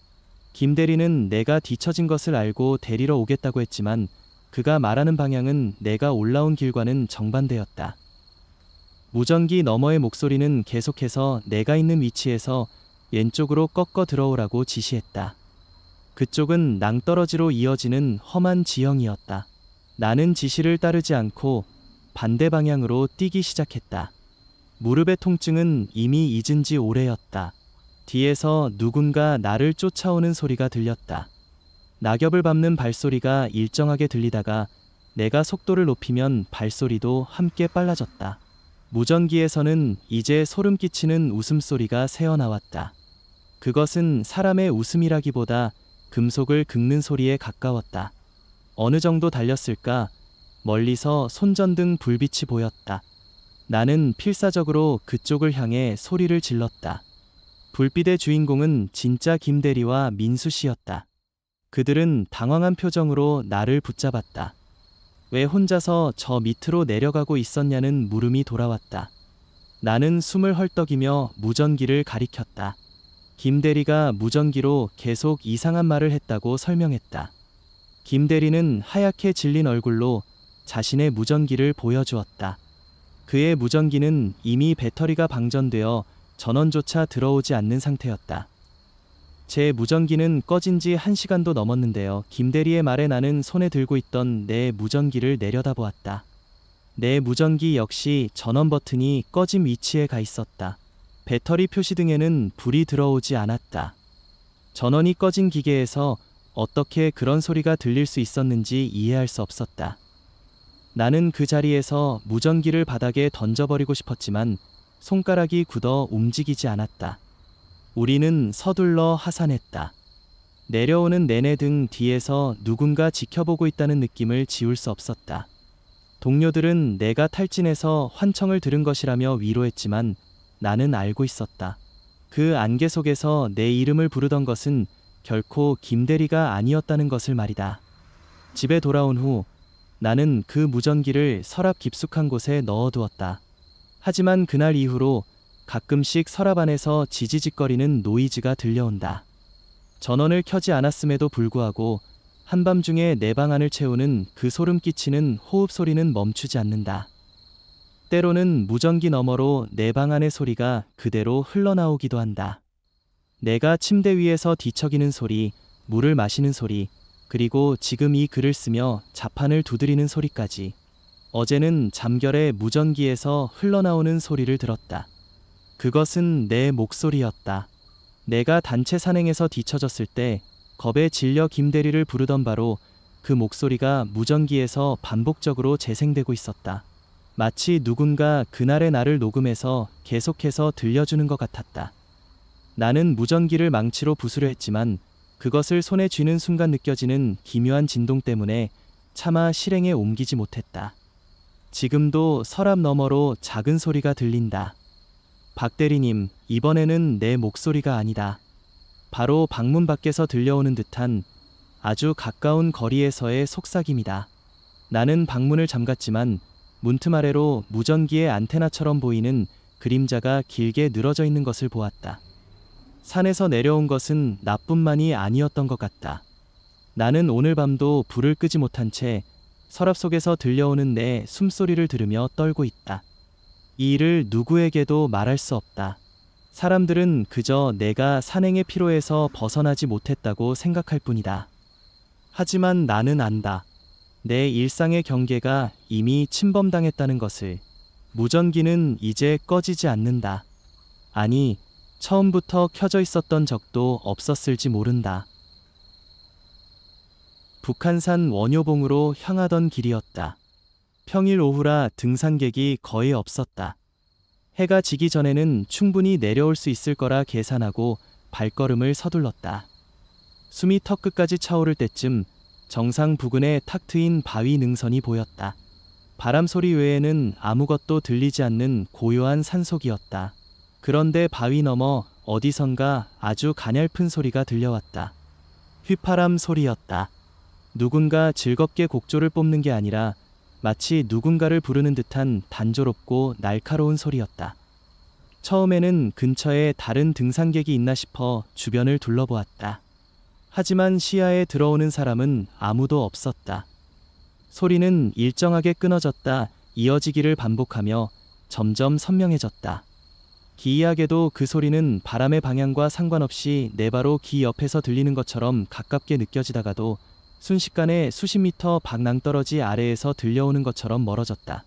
김 대리는 내가 뒤처진 것을 알고 데리러 오겠다고 했지만 그가 말하는 방향은 내가 올라온 길과는 정반대였다. 무전기 너머의 목소리는 계속해서 내가 있는 위치에서 왼쪽으로 꺾어 들어오라고 지시했다. 그쪽은 낭떠러지로 이어지는 험한 지형이었다. 나는 지시를 따르지 않고 반대 방향으로 뛰기 시작했다. 무릎의 통증은 이미 잊은 지 오래였다. 뒤에서 누군가 나를 쫓아오는 소리가 들렸다. 낙엽을 밟는 발소리가 일정하게 들리다가 내가 속도를 높이면 발소리도 함께 빨라졌다. 무전기에서는 이제 소름 끼치는 웃음소리가 새어나왔다. 그것은 사람의 웃음이라기보다 금속을 긁는 소리에 가까웠다. 어느 정도 달렸을까? 멀리서 손전등 불빛이 보였다. 나는 필사적으로 그쪽을 향해 소리를 질렀다. 불빛의 주인공은 진짜 김 대리와 민수 씨였다. 그들은 당황한 표정으로 나를 붙잡았다. 왜 혼자서 저 밑으로 내려가고 있었냐는 물음이 돌아왔다. 나는 숨을 헐떡이며 무전기를 가리켰다. 김 대리가 무전기로 계속 이상한 말을 했다고 설명했다. 김 대리는 하얗게 질린 얼굴로 자신의 무전기를 보여주었다. 그의 무전기는 이미 배터리가 방전되어 전원조차 들어오지 않는 상태였다. 제 무전기는 꺼진 지 1시간도 넘었는데요. 김 대리의 말에 나는 손에 들고 있던 내 무전기를 내려다보았다. 내 무전기 역시 전원 버튼이 꺼진 위치에 가 있었다. 배터리 표시등에는 불이 들어오지 않았다. 전원이 꺼진 기계에서 어떻게 그런 소리가 들릴 수 있었는지 이해할 수 없었다. 나는 그 자리에서 무전기를 바닥에 던져버리고 싶었지만 손가락이 굳어 움직이지 않았다. 우리는 서둘러 하산했다. 내려오는 내내 등 뒤에서 누군가 지켜보고 있다는 느낌을 지울 수 없었다. 동료들은 내가 탈진해서 환청을 들은 것이라며 위로했지만 나는 알고 있었다. 그 안개 속에서 내 이름을 부르던 것은 결코 김대리가 아니었다는 것을 말이다. 집에 돌아온 후 나는 그 무전기를 서랍 깊숙한 곳에 넣어두었다. 하지만 그날 이후로 가끔씩 서랍 안에서 지지직거리는 노이즈가 들려온다. 전원을 켜지 않았음에도 불구하고 한밤중에 내 방 안을 채우는 그 소름 끼치는 호흡 소리는 멈추지 않는다. 때로는 무전기 너머로 내 방 안의 소리가 그대로 흘러나오기도 한다. 내가 침대 위에서 뒤척이는 소리, 물을 마시는 소리, 그리고 지금 이 글을 쓰며 자판을 두드리는 소리까지. 어제는 잠결에 무전기에서 흘러나오는 소리를 들었다. 그것은 내 목소리였다. 내가 단체 산행에서 뒤처졌을 때 겁에 질려 김대리를 부르던 바로 그 목소리가 무전기에서 반복적으로 재생되고 있었다. 마치 누군가 그날의 나를 녹음해서 계속해서 들려주는 것 같았다. 나는 무전기를 망치로 부수려 했지만 그것을 손에 쥐는 순간 느껴지는 기묘한 진동 때문에 차마 실행에 옮기지 못했다. 지금도 서랍 너머로 작은 소리가 들린다. 박 대리님, 이번에는 내 목소리가 아니다. 바로 방문 밖에서 들려오는 듯한 아주 가까운 거리에서의 속삭임이다. 나는 방문을 잠갔지만 문틈 아래로 무전기의 안테나처럼 보이는 그림자가 길게 늘어져 있는 것을 보았다. 산에서 내려온 것은 나뿐만이 아니었던 것 같다. 나는 오늘 밤도 불을 끄지 못한 채 서랍 속에서 들려오는 내 숨소리를 들으며 떨고 있다. 이 일을 누구에게도 말할 수 없다. 사람들은 그저 내가 산행의 피로에서 벗어나지 못했다고 생각할 뿐이다. 하지만 나는 안다. 내 일상의 경계가 이미 침범당했다는 것을. 무전기는 이제 꺼지지 않는다. 아니, 처음부터 켜져 있었던 적도 없었을지 모른다. 북한산 원효봉으로 향하던 길이었다. 평일 오후라 등산객이 거의 없었다. 해가 지기 전에는 충분히 내려올 수 있을 거라 계산하고 발걸음을 서둘렀다. 숨이 턱끝까지 차오를 때쯤 정상 부근에 탁 트인 바위 능선이 보였다. 바람 소리 외에는 아무것도 들리지 않는 고요한 산속이었다. 그런데 바위 너머 어디선가 아주 가냘픈 소리가 들려왔다. 휘파람 소리였다. 누군가 즐겁게 곡조를 뽑는 게 아니라 마치 누군가를 부르는 듯한 단조롭고 날카로운 소리였다. 처음에는 근처에 다른 등산객이 있나 싶어 주변을 둘러보았다. 하지만 시야에 들어오는 사람은 아무도 없었다. 소리는 일정하게 끊어졌다 이어지기를 반복하며 점점 선명해졌다. 기이하게도 그 소리는 바람의 방향과 상관없이 내 바로 귀 옆에서 들리는 것처럼 가깝게 느껴지다가도 순식간에 수십 미터 방낭떠러지 아래에서 들려오는 것처럼 멀어졌다.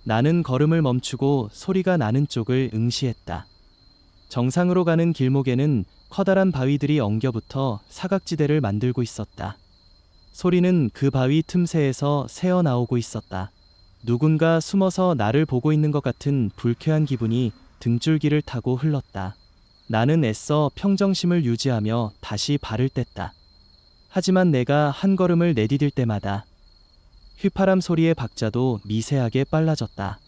나는 걸음을 멈추고 소리가 나는 쪽을 응시했다. 정상으로 가는 길목에는 커다란 바위들이 엉겨붙어 사각지대를 만들고 있었다. 소리는 그 바위 틈새에서 새어나오고 있었다. 누군가 숨어서 나를 보고 있는 것 같은 불쾌한 기분이 등줄기를 타고 흘렀다. 나는 애써 평정심을 유지하며 다시 발을 뗐다. 하지만 내가 한 걸음을 내디딜 때마다 휘파람 소리의 박자도 미세하게 빨라졌다.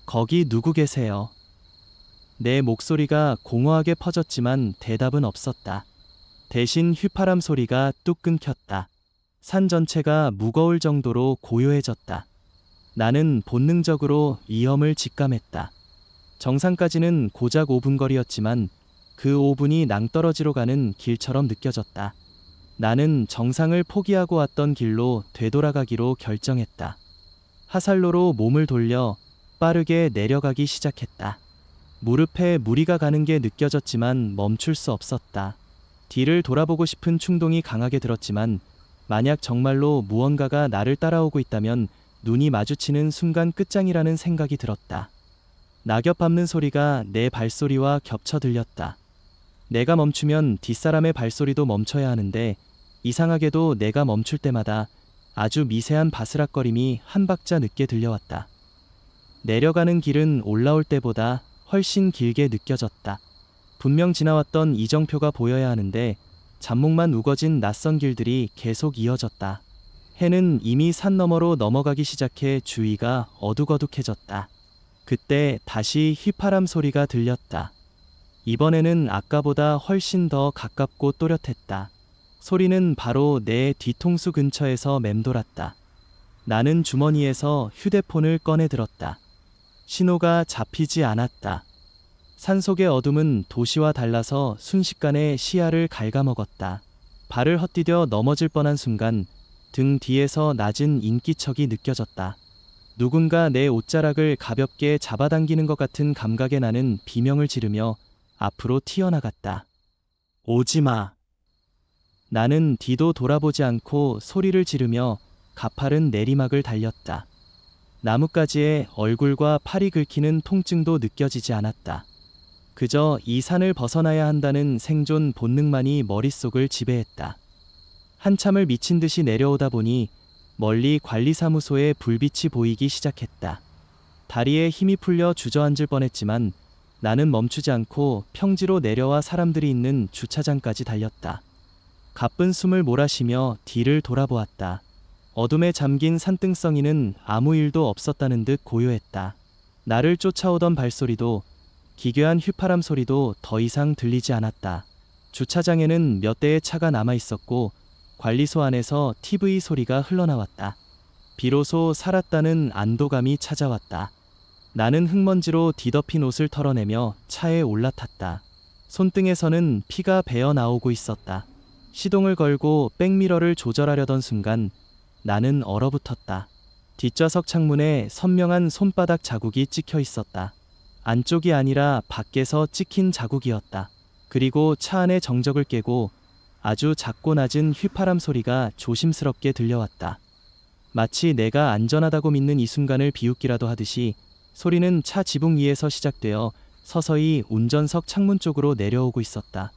거기 누구 계세요? 내 목소리가 공허하게 퍼졌지만 대답은 없었다. 대신 휘파람 소리가 뚝 끊겼다. 산 전체가 무거울 정도로 고요해졌다. 나는 본능적으로 위험을 직감했다. 정상까지는 고작 5분 거리였지만 그 5분이 낭떠러지로 가는 길처럼 느껴졌다. 나는 정상을 포기하고 왔던 길로 되돌아가기로 결정했다. 하살로로 몸을 돌려 빠르게 내려가기 시작했다. 무릎에 무리가 가는 게 느껴졌지만 멈출 수 없었다. 뒤를 돌아보고 싶은 충동이 강하게 들었지만 만약 정말로 무언가가 나를 따라오고 있다면 눈이 마주치는 순간 끝장이라는 생각이 들었다. 낙엽 밟는 소리가 내 발소리와 겹쳐 들렸다. 내가 멈추면 뒷사람의 발소리도 멈춰야 하는데 이상하게도 내가 멈출 때마다 아주 미세한 바스락거림이 한 박자 늦게 들려왔다. 내려가는 길은 올라올 때보다 훨씬 길게 느껴졌다. 분명 지나왔던 이정표가 보여야 하는데 잡목만 우거진 낯선 길들이 계속 이어졌다. 해는 이미 산 너머로 넘어가기 시작해 주위가 어둑어둑해졌다. 그때 다시 휘파람 소리가 들렸다. 이번에는 아까보다 훨씬 더 가깝고 또렷했다. 소리는 바로 내 뒤통수 근처에서 맴돌았다. 나는 주머니에서 휴대폰을 꺼내 들었다. 신호가 잡히지 않았다. 산속의 어둠은 도시와 달라서 순식간에 시야를 갉아먹었다. 발을 헛디뎌 넘어질 뻔한 순간 등 뒤에서 낮은 인기척이 느껴졌다. 누군가 내 옷자락을 가볍게 잡아당기는 것 같은 감각에 나는 비명을 지르며 앞으로 튀어나갔다. 오지마. 나는 뒤도 돌아보지 않고 소리를 지르며 가파른 내리막을 달렸다. 나뭇가지에 얼굴과 팔이 긁히는 통증도 느껴지지 않았다. 그저 이 산을 벗어나야 한다는 생존 본능만이 머릿속을 지배했다. 한참을 미친 듯이 내려오다 보니 멀리 관리사무소의 불빛이 보이기 시작했다. 다리에 힘이 풀려 주저앉을 뻔했지만 나는 멈추지 않고 평지로 내려와 사람들이 있는 주차장까지 달렸다. 가쁜 숨을 몰아쉬며 뒤를 돌아보았다. 어둠에 잠긴 산등성이는 아무 일도 없었다는 듯 고요했다. 나를 쫓아오던 발소리도 기괴한 휘파람 소리도 더 이상 들리지 않았다. 주차장에는 몇 대의 차가 남아 있었고 관리소 안에서 TV 소리가 흘러나왔다. 비로소 살았다는 안도감이 찾아왔다. 나는 흙먼지로 뒤덮인 옷을 털어내며 차에 올라탔다. 손등에서는 피가 배어 나오고 있었다. 시동을 걸고 백미러를 조절하려던 순간 나는 얼어붙었다. 뒷좌석 창문에 선명한 손바닥 자국이 찍혀 있었다. 안쪽이 아니라 밖에서 찍힌 자국이었다. 그리고 차 안의 정적을 깨고 아주 작고 낮은 휘파람 소리가 조심스럽게 들려왔다. 마치 내가 안전하다고 믿는 이 순간을 비웃기라도 하듯이 소리는 차 지붕 위에서 시작되어 서서히 운전석 창문 쪽으로 내려오고 있었다.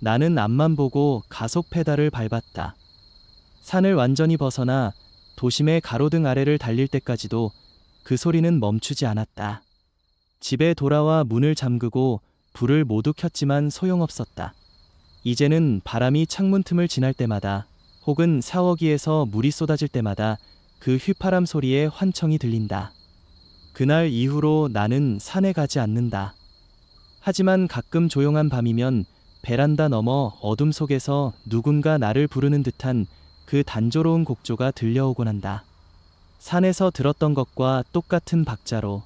나는 앞만 보고 가속 페달을 밟았다. 산을 완전히 벗어나 도심의 가로등 아래를 달릴 때까지도 그 소리는 멈추지 않았다. 집에 돌아와 문을 잠그고 불을 모두 켰지만 소용없었다. 이제는 바람이 창문 틈을 지날 때마다 혹은 샤워기에서 물이 쏟아질 때마다 그 휘파람 소리에 환청이 들린다. 그날 이후로 나는 산에 가지 않는다. 하지만 가끔 조용한 밤이면 베란다 너머 어둠 속에서 누군가 나를 부르는 듯한 그 단조로운 곡조가 들려오곤 한다. 산에서 들었던 것과 똑같은 박자로.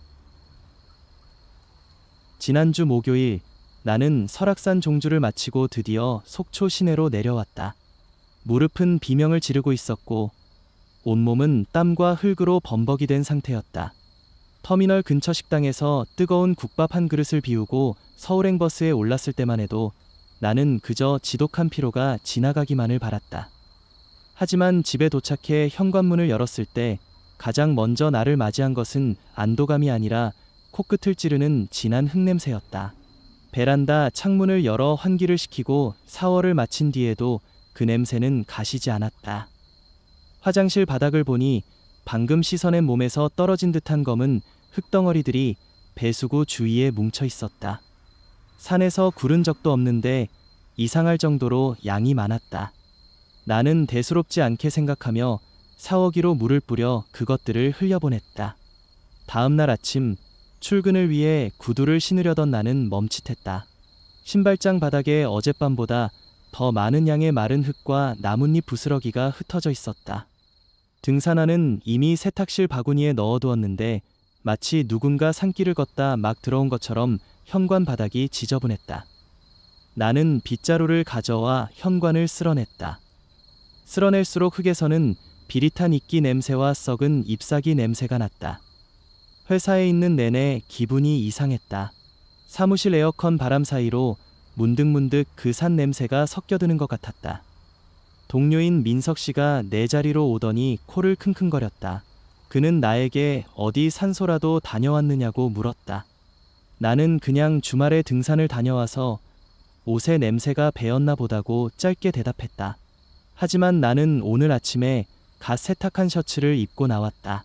지난주 목요일 나는 설악산 종주를 마치고 드디어 속초 시내로 내려왔다. 무릎은 비명을 지르고 있었고 온몸은 땀과 흙으로 범벅이 된 상태였다. 터미널 근처 식당에서 뜨거운 국밥 한 그릇을 비우고 서울행버스에 올랐을 때만 해도 나는 그저 지독한 피로가 지나가기만을 바랐다. 하지만 집에 도착해 현관문을 열었을 때 가장 먼저 나를 맞이한 것은 안도감이 아니라 코끝을 찌르는 진한 흙냄새였다. 베란다 창문을 열어 환기를 시키고 샤워를 마친 뒤에도 그 냄새는 가시지 않았다. 화장실 바닥을 보니 방금 씻어낸 몸에서 떨어진 듯한 검은 흙덩어리들이 배수구 주위에 뭉쳐 있었다. 산에서 구른 적도 없는데 이상할 정도로 양이 많았다. 나는 대수롭지 않게 생각하며 샤워기로 물을 뿌려 그것들을 흘려보냈다. 다음 날 아침 출근을 위해 구두를 신으려던 나는 멈칫했다. 신발장 바닥에 어젯밤보다 더 많은 양의 마른 흙과 나뭇잎 부스러기가 흩어져 있었다. 등산화는 이미 세탁실 바구니에 넣어두었는데 마치 누군가 산길을 걷다 막 들어온 것처럼 현관 바닥이 지저분했다. 나는 빗자루를 가져와 현관을 쓸어냈다. 쓸어낼수록 흙에서는 비릿한 이끼 냄새와 썩은 잎사귀 냄새가 났다. 회사에 있는 내내 기분이 이상했다. 사무실 에어컨 바람 사이로 문득문득 그 산 냄새가 섞여드는 것 같았다. 동료인 민석 씨가 내 자리로 오더니 코를 킁킁거렸다. 그는 나에게 어디 산소라도 다녀왔느냐고 물었다. 나는 그냥 주말에 등산을 다녀와서 옷에 냄새가 배었나 보다고 짧게 대답했다. 하지만 나는 오늘 아침에 갓 세탁한 셔츠를 입고 나왔다.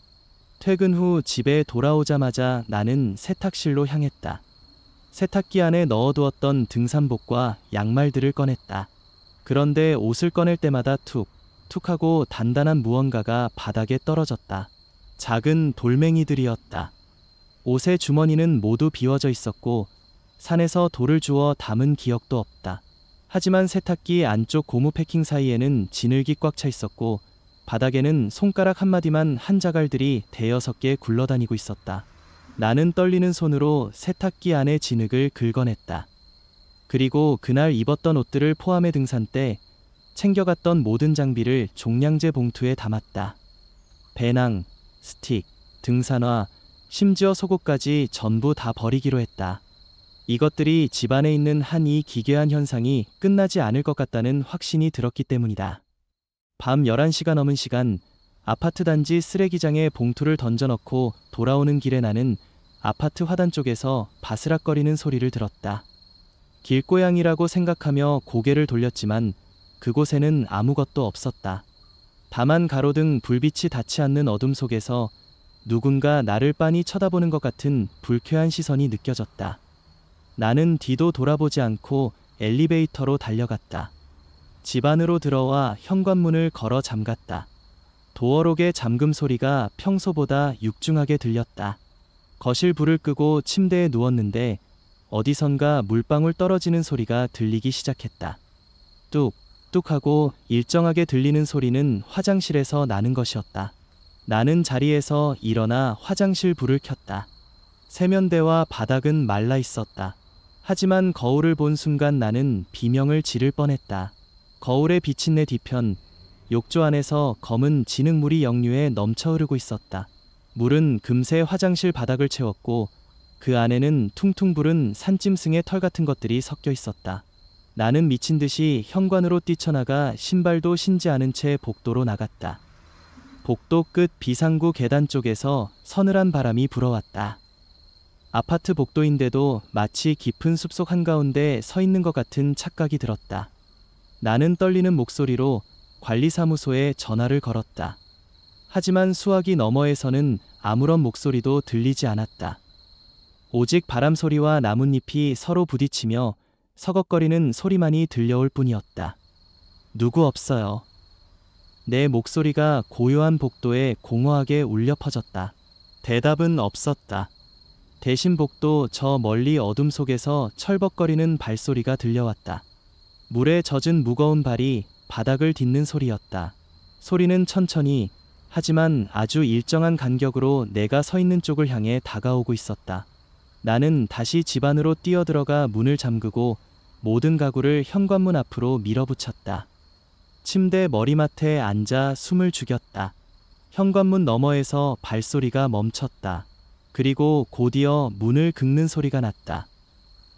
퇴근 후 집에 돌아오자마자 나는 세탁실로 향했다. 세탁기 안에 넣어두었던 등산복과 양말들을 꺼냈다. 그런데 옷을 꺼낼 때마다 툭, 툭 하고 단단한 무언가가 바닥에 떨어졌다. 작은 돌멩이들이었다. 옷의 주머니는 모두 비워져 있었고 산에서 돌을 주워 담은 기억도 없다. 하지만 세탁기 안쪽 고무 패킹 사이에는 진흙이 꽉 차 있었고 바닥에는 손가락 한마디만 한 자갈들이 대여섯 개 굴러다니고 있었다. 나는 떨리는 손으로 세탁기 안의 진흙을 긁어냈다. 그리고 그날 입었던 옷들을 포함해 등산때 챙겨갔던 모든 장비를 종량제 봉투에 담았다. 배낭, 스틱, 등산화, 심지어 속옷까지 전부 다 버리기로 했다. 이것들이 집안에 있는 한 이 기괴한 현상이 끝나지 않을 것 같다는 확신이 들었기 때문이다. 밤 11시가 넘은 시간, 아파트 단지 쓰레기장에 봉투를 던져넣고 돌아오는 길에 나는 아파트 화단 쪽에서 바스락거리는 소리를 들었다. 길고양이라고 생각하며 고개를 돌렸지만 그곳에는 아무것도 없었다. 다만 가로등 불빛이 닿지 않는 어둠 속에서 누군가 나를 빤히 쳐다보는 것 같은 불쾌한 시선이 느껴졌다. 나는 뒤도 돌아보지 않고 엘리베이터로 달려갔다. 집 안으로 들어와 현관문을 걸어 잠갔다. 도어록의 잠금 소리가 평소보다 육중하게 들렸다. 거실 불을 끄고 침대에 누웠는데 어디선가 물방울 떨어지는 소리가 들리기 시작했다. 뚝, 뚝 하고 일정하게 들리는 소리는 화장실에서 나는 것이었다. 나는 자리에서 일어나 화장실 불을 켰다. 세면대와 바닥은 말라 있었다. 하지만 거울을 본 순간 나는 비명을 지를 뻔했다. 거울에 비친 내 뒤편, 욕조 안에서 검은 진흙물이 역류해 넘쳐 흐르고 있었다. 물은 금세 화장실 바닥을 채웠고 그 안에는 퉁퉁 부른 산짐승의 털 같은 것들이 섞여 있었다. 나는 미친 듯이 현관으로 뛰쳐나가 신발도 신지 않은 채 복도로 나갔다. 복도 끝 비상구 계단 쪽에서 서늘한 바람이 불어왔다. 아파트 복도인데도 마치 깊은 숲속 한가운데 서 있는 것 같은 착각이 들었다. 나는 떨리는 목소리로 관리사무소에 전화를 걸었다. 하지만 수화기 너머에서는 아무런 목소리도 들리지 않았다. 오직 바람 소리와 나뭇잎이 서로 부딪히며 서걱거리는 소리만이 들려올 뿐이었다. 누구 없어요. 내 목소리가 고요한 복도에 공허하게 울려 퍼졌다. 대답은 없었다. 대신 복도 저 멀리 어둠 속에서 철벅거리는 발소리가 들려왔다. 물에 젖은 무거운 발이 바닥을 딛는 소리였다. 소리는 천천히, 하지만 아주 일정한 간격으로 내가 서 있는 쪽을 향해 다가오고 있었다. 나는 다시 집 안으로 뛰어들어가 문을 잠그고 모든 가구를 현관문 앞으로 밀어붙였다. 침대 머리맡에 앉아 숨을 죽였다. 현관문 너머에서 발소리가 멈췄다. 그리고 곧이어 문을 긁는 소리가 났다.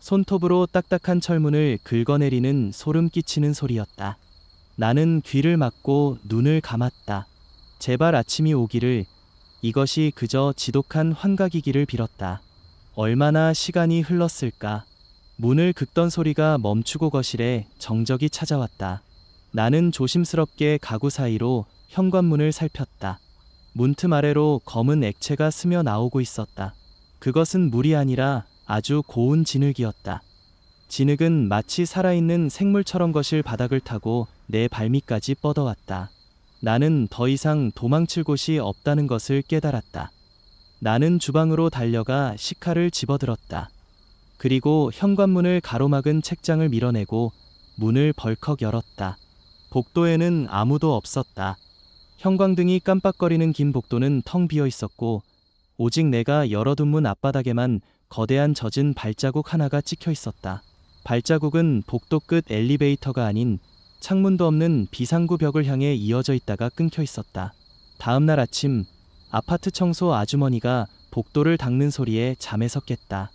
손톱으로 딱딱한 철문을 긁어내리는 소름 끼치는 소리였다. 나는 귀를 막고 눈을 감았다. 제발 아침이 오기를, 이것이 그저 지독한 환각이기를 빌었다. 얼마나 시간이 흘렀을까. 문을 긁던 소리가 멈추고 거실에 정적이 찾아왔다. 나는 조심스럽게 가구 사이로 현관문을 살폈다. 문틈 아래로 검은 액체가 스며 나오고 있었다. 그것은 물이 아니라 아주 고운 진흙이었다. 진흙은 마치 살아있는 생물처럼 거실 바닥을 타고 내 발밑까지 뻗어왔다. 나는 더 이상 도망칠 곳이 없다는 것을 깨달았다. 나는 주방으로 달려가 식칼을 집어들었다. 그리고 현관문을 가로막은 책장을 밀어내고 문을 벌컥 열었다. 복도에는 아무도 없었다. 형광등이 깜빡거리는 긴 복도는 텅 비어 있었고 오직 내가 열어둔 문 앞바닥에만 거대한 젖은 발자국 하나가 찍혀 있었다. 발자국은 복도 끝 엘리베이터가 아닌 창문도 없는 비상구 벽을 향해 이어져 있다가 끊겨 있었다. 다음 날 아침, 아파트 청소 아주머니가 복도를 닦는 소리에 잠에서 깼다.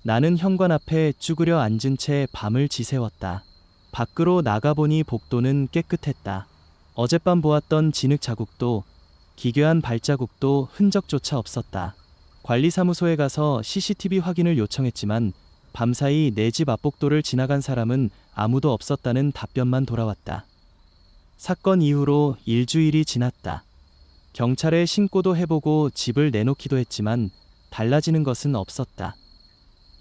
나는 현관 앞에 쭈그려 앉은 채 밤을 지새웠다. 밖으로 나가보니 복도는 깨끗했다. 어젯밤 보았던 진흙 자국도, 기괴한 발자국도 흔적조차 없었다. 관리사무소에 가서 CCTV 확인을 요청했지만 밤사이 내 집 앞복도를 지나간 사람은 아무도 없었다는 답변만 돌아왔다. 사건 이후로 일주일이 지났다. 경찰에 신고도 해보고 집을 내놓기도 했지만 달라지는 것은 없었다.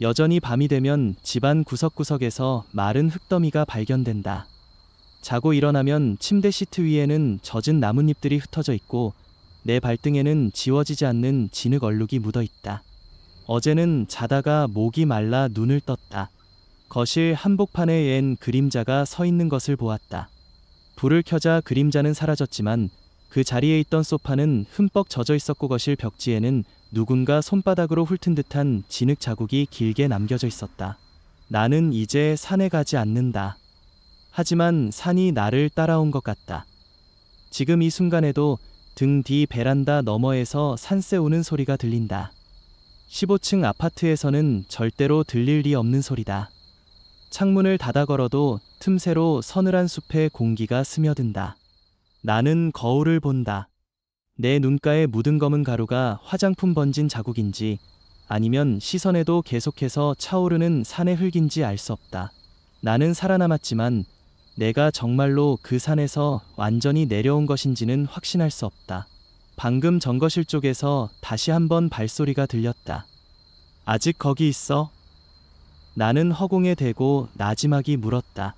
여전히 밤이 되면 집안 구석구석에서 마른 흙더미가 발견된다. 자고 일어나면 침대 시트 위에는 젖은 나뭇잎들이 흩어져 있고 내 발등에는 지워지지 않는 진흙 얼룩이 묻어 있다. 어제는 자다가 목이 말라 눈을 떴다. 거실 한복판에 얜 그림자가 서 있는 것을 보았다. 불을 켜자 그림자는 사라졌지만 그 자리에 있던 소파는 흠뻑 젖어 있었고 거실 벽지에는 누군가 손바닥으로 훑은 듯한 진흙 자국이 길게 남겨져 있었다. 나는 이제 산에 가지 않는다. 하지만 산이 나를 따라온 것 같다. 지금 이 순간에도 등 뒤 베란다 너머에서 산새 우는 소리가 들린다. 15층 아파트에서는 절대로 들릴 리 없는 소리다. 창문을 닫아 걸어도 틈새로 서늘한 숲의 공기가 스며든다. 나는 거울을 본다. 내 눈가에 묻은 검은 가루가 화장품 번진 자국인지 아니면 시선에도 계속해서 차오르는 산의 흙인지 알 수 없다. 나는 살아남았지만 내가 정말로 그 산에서 완전히 내려온 것인지는 확신할 수 없다. 방금 전거실 쪽에서 다시 한번 발소리가 들렸다. 아직 거기 있어? 나는 허공에 대고 나지막이 물었다.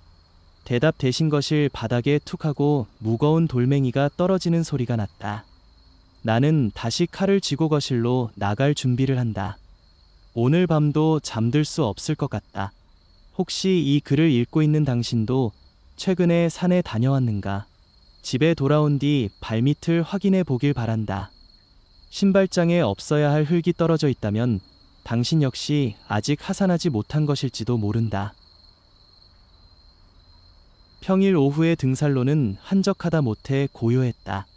대답 대신 거실 바닥에 툭 하고 무거운 돌멩이가 떨어지는 소리가 났다. 나는 다시 칼을 쥐고 거실로 나갈 준비를 한다. 오늘 밤도 잠들 수 없을 것 같다. 혹시 이 글을 읽고 있는 당신도 최근에 산에 다녀왔는가? 집에 돌아온 뒤 발밑을 확인해 보길 바란다. 신발장에 없어야 할 흙이 떨어져 있다면 당신 역시 아직 하산하지 못한 것일지도 모른다. 평일 오후의 등산로는 한적하다 못해 고요했다.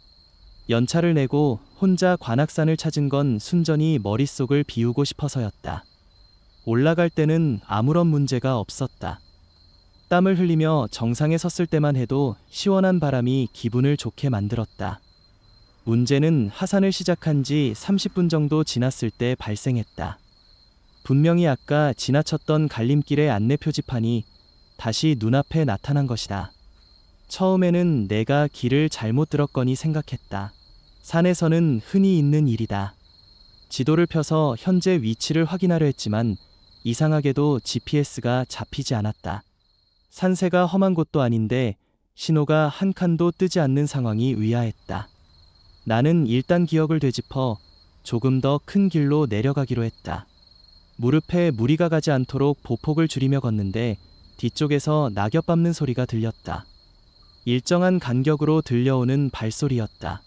연차를 내고 혼자 관악산을 찾은 건 순전히 머릿속을 비우고 싶어서였다. 올라갈 때는 아무런 문제가 없었다. 땀을 흘리며 정상에 섰을 때만 해도 시원한 바람이 기분을 좋게 만들었다. 문제는 하산을 시작한 지 30분 정도 지났을 때 발생했다. 분명히 아까 지나쳤던 갈림길의 안내 표지판이 다시 눈앞에 나타난 것이다. 처음에는 내가 길을 잘못 들었거니 생각했다. 산에서는 흔히 있는 일이다. 지도를 펴서 현재 위치를 확인하려 했지만 이상하게도 GPS가 잡히지 않았다. 산세가 험한 곳도 아닌데 신호가 한 칸도 뜨지 않는 상황이 의아했다. 나는 일단 기억을 되짚어 조금 더 큰 길로 내려가기로 했다. 무릎에 무리가 가지 않도록 보폭을 줄이며 걷는데 뒤쪽에서 낙엽 밟는 소리가 들렸다. 일정한 간격으로 들려오는 발소리였다.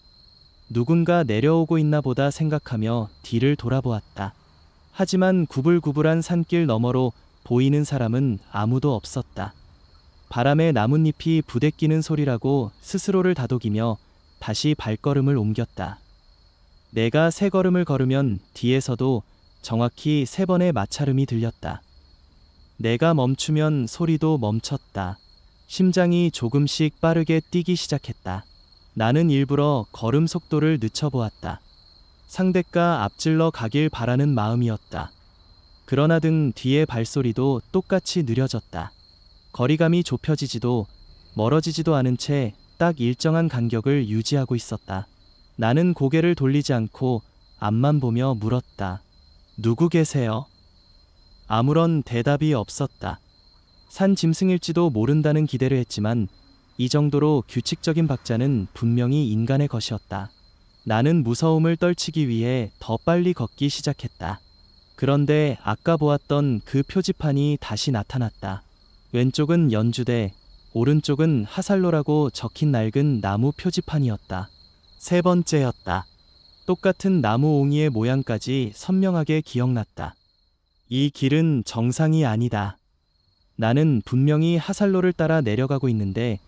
누군가 내려오고 있나 보다 생각하며 뒤를 돌아보았다. 하지만 구불구불한 산길 너머로 보이는 사람은 아무도 없었다. 바람에 나뭇잎이 부대끼는 소리라고 스스로를 다독이며 다시 발걸음을 옮겼다. 내가 3걸음을 걸으면 뒤에서도 정확히 3번의 마찰음이 들렸다. 내가 멈추면 소리도 멈췄다. 심장이 조금씩 빠르게 뛰기 시작했다. 나는 일부러 걸음 속도를 늦춰보았다. 상대가 앞질러 가길 바라는 마음이었다. 그러나 등 뒤의 발소리도 똑같이 느려졌다. 거리감이 좁혀지지도 멀어지지도 않은 채 딱 일정한 간격을 유지하고 있었다. 나는 고개를 돌리지 않고 앞만 보며 물었다. 누구 계세요? 아무런 대답이 없었다. 산 짐승일지도 모른다는 기대를 했지만 이 정도로 규칙적인 박자는 분명히 인간의 것이었다. 나는 무서움을 떨치기 위해 더 빨리 걷기 시작했다. 그런데 아까 보았던 그 표지판이 다시 나타났다. 왼쪽은 연주대, 오른쪽은 하살로라고 적힌 낡은 나무 표지판이었다. 3번째였다. 똑같은 나무 옹이의 모양까지 선명하게 기억났다. 이 길은 정상이 아니다. 나는 분명히 하살로를 따라 내려가고 있는데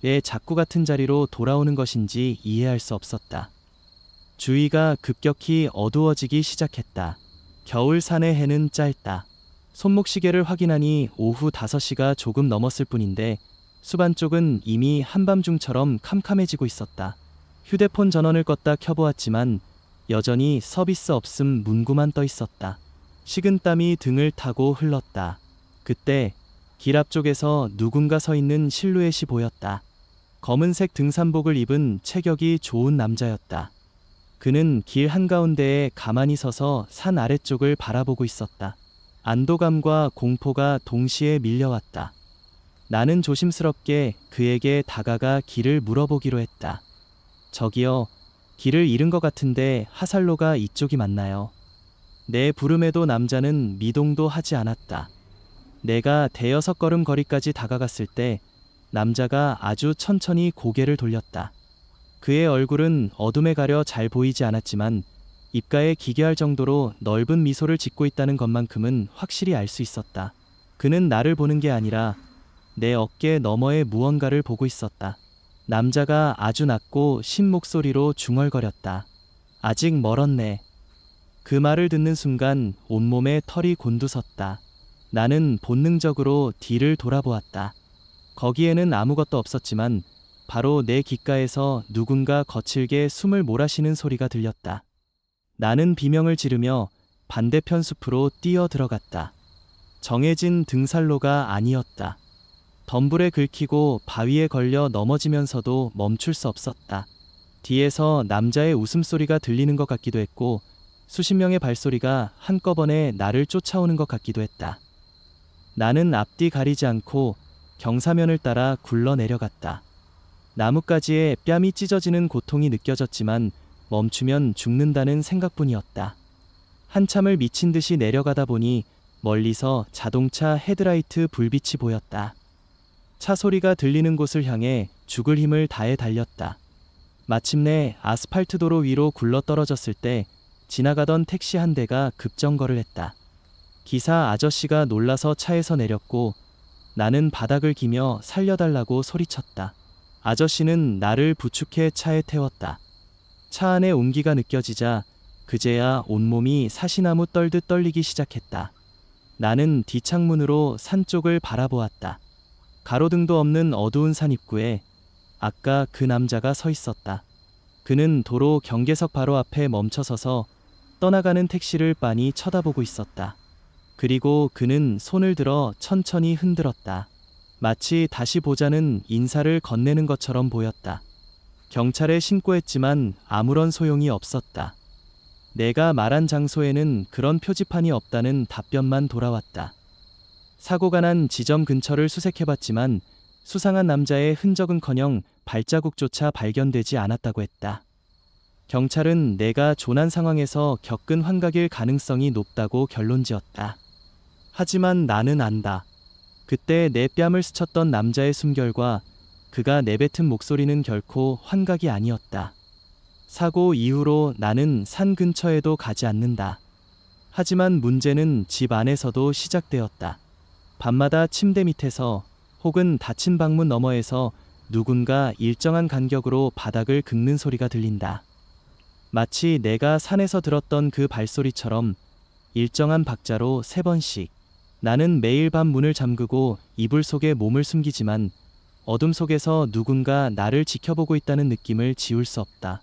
왜 자꾸 같은 자리로 돌아오는 것인지 이해할 수 없었다. 주위가 급격히 어두워지기 시작했다. 겨울 산의 해는 짧다. 손목시계를 확인하니 오후 5시가 조금 넘었을 뿐인데 수반 쪽은 이미 한밤중처럼 캄캄해지고 있었다. 휴대폰 전원을 껐다 켜보았지만 여전히 서비스 없음 문구만 떠 있었다. 식은땀이 등을 타고 흘렀다. 그때 길 앞쪽에서 누군가 서 있는 실루엣이 보였다. 검은색 등산복을 입은 체격이 좋은 남자였다. 그는 길 한가운데에 가만히 서서 산 아래쪽을 바라보고 있었다. 안도감과 공포가 동시에 밀려왔다. 나는 조심스럽게 그에게 다가가 길을 물어보기로 했다. 저기요, 길을 잃은 것 같은데 하살로가 이쪽이 맞나요? 내 부름에도 남자는 미동도 하지 않았다. 내가 대여섯 걸음 거리까지 다가갔을 때 남자가 아주 천천히 고개를 돌렸다. 그의 얼굴은 어둠에 가려 잘 보이지 않았지만 입가에 기괴할 정도로 넓은 미소를 짓고 있다는 것만큼은 확실히 알 수 있었다. 그는 나를 보는 게 아니라 내 어깨 너머의 무언가를 보고 있었다. 남자가 아주 낮고 신 목소리로 중얼거렸다. 아직 멀었네. 그 말을 듣는 순간 온몸에 털이 곤두섰다. 나는 본능적으로 뒤를 돌아보았다. 거기에는 아무것도 없었지만 바로 내 귓가에서 누군가 거칠게 숨을 몰아쉬는 소리가 들렸다. 나는 비명을 지르며 반대편 숲으로 뛰어 들어갔다. 정해진 등산로가 아니었다. 덤불에 긁히고 바위에 걸려 넘어지면서도 멈출 수 없었다. 뒤에서 남자의 웃음소리가 들리는 것 같기도 했고 수십 명의 발소리가 한꺼번에 나를 쫓아오는 것 같기도 했다. 나는 앞뒤 가리지 않고 경사면을 따라 굴러 내려갔다. 나뭇가지에 뺨이 찢어지는 고통이 느껴졌지만 멈추면 죽는다는 생각뿐이었다. 한참을 미친 듯이 내려가다 보니 멀리서 자동차 헤드라이트 불빛이 보였다. 차 소리가 들리는 곳을 향해 죽을 힘을 다해 달렸다. 마침내 아스팔트 도로 위로 굴러 떨어졌을 때 지나가던 택시 한 대가 급정거를 했다. 기사 아저씨가 놀라서 차에서 내렸고 나는 바닥을 기며 살려달라고 소리쳤다. 아저씨는 나를 부축해 차에 태웠다. 차 안에 온기가 느껴지자 그제야 온몸이 사시나무 떨듯 떨리기 시작했다. 나는 뒷창문으로 산 쪽을 바라보았다. 가로등도 없는 어두운 산 입구에 아까 그 남자가 서 있었다. 그는 도로 경계석 바로 앞에 멈춰서서 떠나가는 택시를 빤히 쳐다보고 있었다. 그리고 그는 손을 들어 천천히 흔들었다. 마치 다시 보자는 인사를 건네는 것처럼 보였다. 경찰에 신고했지만 아무런 소용이 없었다. 내가 말한 장소에는 그런 표지판이 없다는 답변만 돌아왔다. 사고가 난 지점 근처를 수색해봤지만 수상한 남자의 흔적은커녕 발자국조차 발견되지 않았다고 했다. 경찰은 내가 조난 상황에서 겪은 환각일 가능성이 높다고 결론지었다. 하지만 나는 안다. 그때 내 뺨을 스쳤던 남자의 숨결과 그가 내뱉은 목소리는 결코 환각이 아니었다. 사고 이후로 나는 산 근처에도 가지 않는다. 하지만 문제는 집 안에서도 시작되었다. 밤마다 침대 밑에서 혹은 닫힌 방문 너머에서 누군가 일정한 간격으로 바닥을 긁는 소리가 들린다. 마치 내가 산에서 들었던 그 발소리처럼 일정한 박자로 3번씩. 나는 매일 밤 문을 잠그고 이불 속에 몸을 숨기지만 어둠 속에서 누군가 나를 지켜보고 있다는 느낌을 지울 수 없다.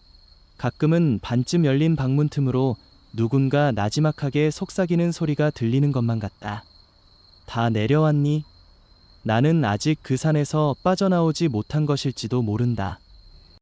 가끔은 반쯤 열린 방문 틈으로 누군가 나지막하게 속삭이는 소리가 들리는 것만 같다. 다 내려왔니? 나는 아직 그 산에서 빠져나오지 못한 것일지도 모른다.